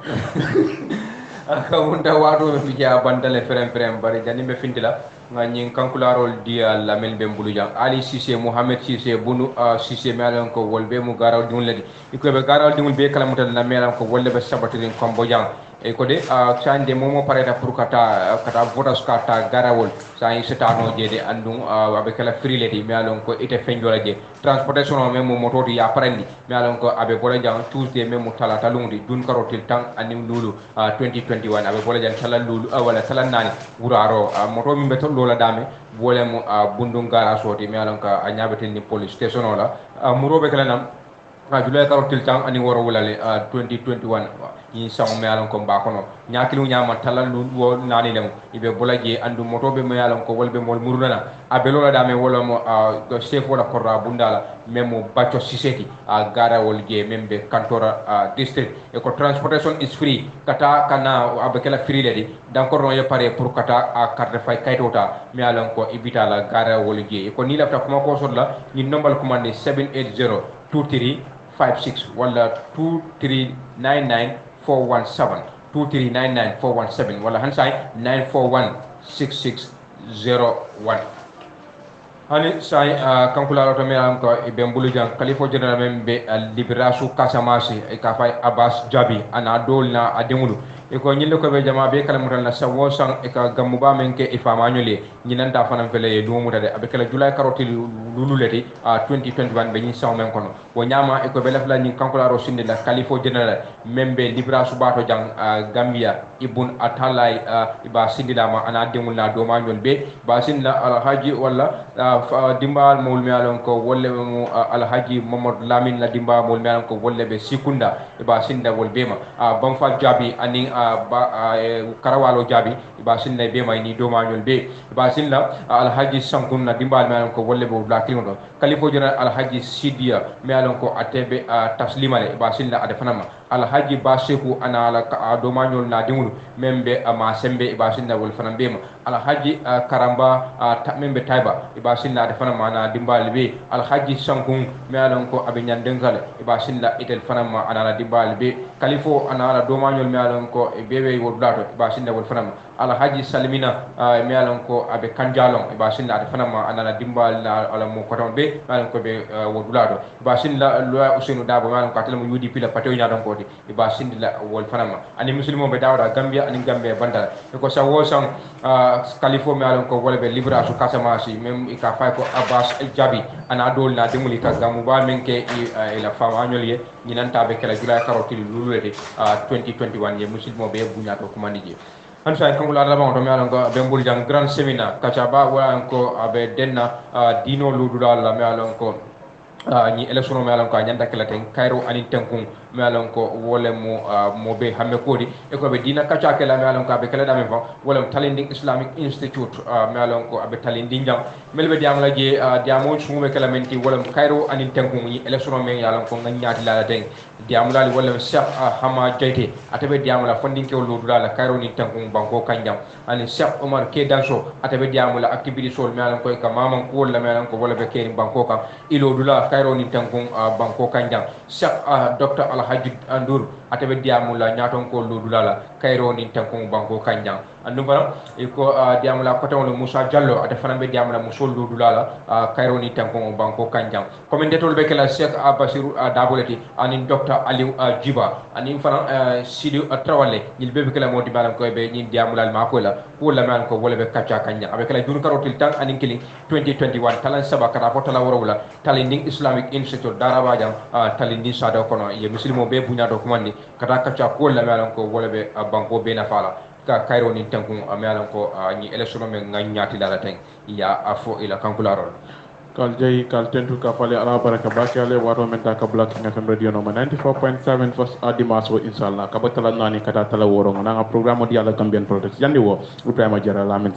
Kamunta watu mepija bandale ferem bari jani me fintila ngani kankularol dia lamel bembulu jang Ali Cissé Mohamed Cissé bunu Cissé melan ko wolbe mu garal dum ledi iko be garal dum be kala mutal na melan ko wolbe sabatirin kombo jang e ko de chande momo pareta pour kata votas kata garawol sa yi setano jede andum abe kala freeleti melan ko ite fenjola je transportation o memo mototi ya parandi melan ko abe bola jang Tuesday memo talata lundi dun karotil tang anim lulu 2021 abe bola jang tala lulu wala tala nani wuraro moto mi beto lola dame bolem bundum gara soti melan ka anyabetel ni police station ola murobe kala nam julay karotil tang ani woro wulale 2021 ni saw me alon ko bakono nyakilu nyama talal lu wo nani lem ibe bolaje andu motobe me alon ko wolbe mol murunana abelola dame wala mo chef wala korra bundala memo baccio siseti gara wolje membe kantora district e ko transportation is free kata kana abekela free ledi dankor no pare pour kata carte fay kaytota me alon ko ibitala gara wolje e ko ni lafta kuma ko sodla ni nombal commande 780 2356 wala 2399 417 2399 417 wala hansay 941 6601 hani say kankula to me am ko e bembulu jang kalifo general membe liberasu kasamasi e ka fay Abbas Jabi ana dolna ademulu e ko nyille ko be jama be kala mutal na sawo sang e ka gamu ba men ke e fama nyole nyinanta fanam fele e do mutade abe kala julay karoti lululeti 2021 be nyi saw men kono wo nyama e ko be lafla nyi kankula ro sinde la kalifo general membe liberasu bato jang Gambia ibun atalay iba sindidama ana demul na do ma nyol be ba sinna alhaji wala dimbal mol mi alon ko wolle mo alhaji Mamadou Lamine la dimba mol mi alon ko wolle be sikunda e ba sinda wol bema bam fa jabi ani karawalo jabi e ba sinna bema ni do mañol be e ba sinna alhaji sankunna dimbal mi alon ko wolle be la kilimo kalifo jona alhaji Sidia mi alon ko atebe taslimale e ba sinna ade fanama alhaji Baseku ana ala do mañol na dimul membe ma sembe e ba sinna wol fanam bema alhaji Karamba membe Taiba e ba sinna de fana mana dimbal be alhaji sankun me alon ko abe nyandengale e ba sinna itel fana ma ana dimbal be kalifo ana do mañol me alon ko e bebe wodlato e ba sinna wol fana alhaji Salimina me alon ko abe kanjalon e ba sinna de fana ma ana dimbal na ala mo ko ton be alon ko be wodlato e ba sinna lo Usenu Dabo me alon ko atel mo UDP la pato nya don ko e ba sinna wol fana ma ani muslimo be dawda Gambia ani Gambia bandal e ko sa wo sang kalifo me alon ko wala be liberasu kasamasi mem ka fay ko Abbas Jabi ana dol na demuli ka gamu ba men ke la fama nyoliye ni nanta be kala jula karoti lulwede 2021 ye musidmo be bunya to kumandije han sa ko la ba to me alon ko be mbul jang grand seminar kacha ba wa ko abe denna dino ludula la me alon ko ni election me alon ko nyanda kala ten Cairo ani tenkun me alon ko wole mo be hamme kodi e ko be dina kacha kala me alon ko be kala dame fa wole Talinding Islamic Institute me alon ko abe Talinding jang melbe diam la je diamo sumu be kala menti wole Cairo ani tenkun ni election me alon ko nganyati la den diam la wole Cheikh Hama Jaite atabe diam la fondin ke wolo dula la Cairo ni tenkun banko kanjam ani Cheikh Omar Ke Danso atabe diam la activity sol me alon ko ka mamam ko la me alon ko wole be ke banko ka ilo dula kayro ni tankon banko kanjang Cheikh Dr Alhaji Andour atabe diamula nyaton ko ludulala kayro ni tankon banko kanjang andu bara iko diamula koton Musa Diallo ata fanambe diamula musul ludulala kayro ni tankon banko kanjang commentator be kala Cheikh Basiru Daboleti anin Dr Aliou Jiba anin fana Sidi Trawale il be kala modi balam ko be ni diamula ma ko la pour la man ko wala be kacha kanjang avec la jur karotil tan anin kili 2021 talan saba kata fotala worowla talinding Islamic Institute darabajam talindi sada kono ye muslimo be bunya do komandi kata kacha ko la man ko wala be banko be na fala ka kayro ni tankun amalan ko ni election me nganyati la tan ya afo ila kankularol kal jey kal tentu ka fale ala baraka bakale wato men ta ka black ngam radio no 94.7 first adimaso inshallah ka batala nani kata tala woro ngana programme di ala Gambian Project yandi wo Ibrahima Jara la men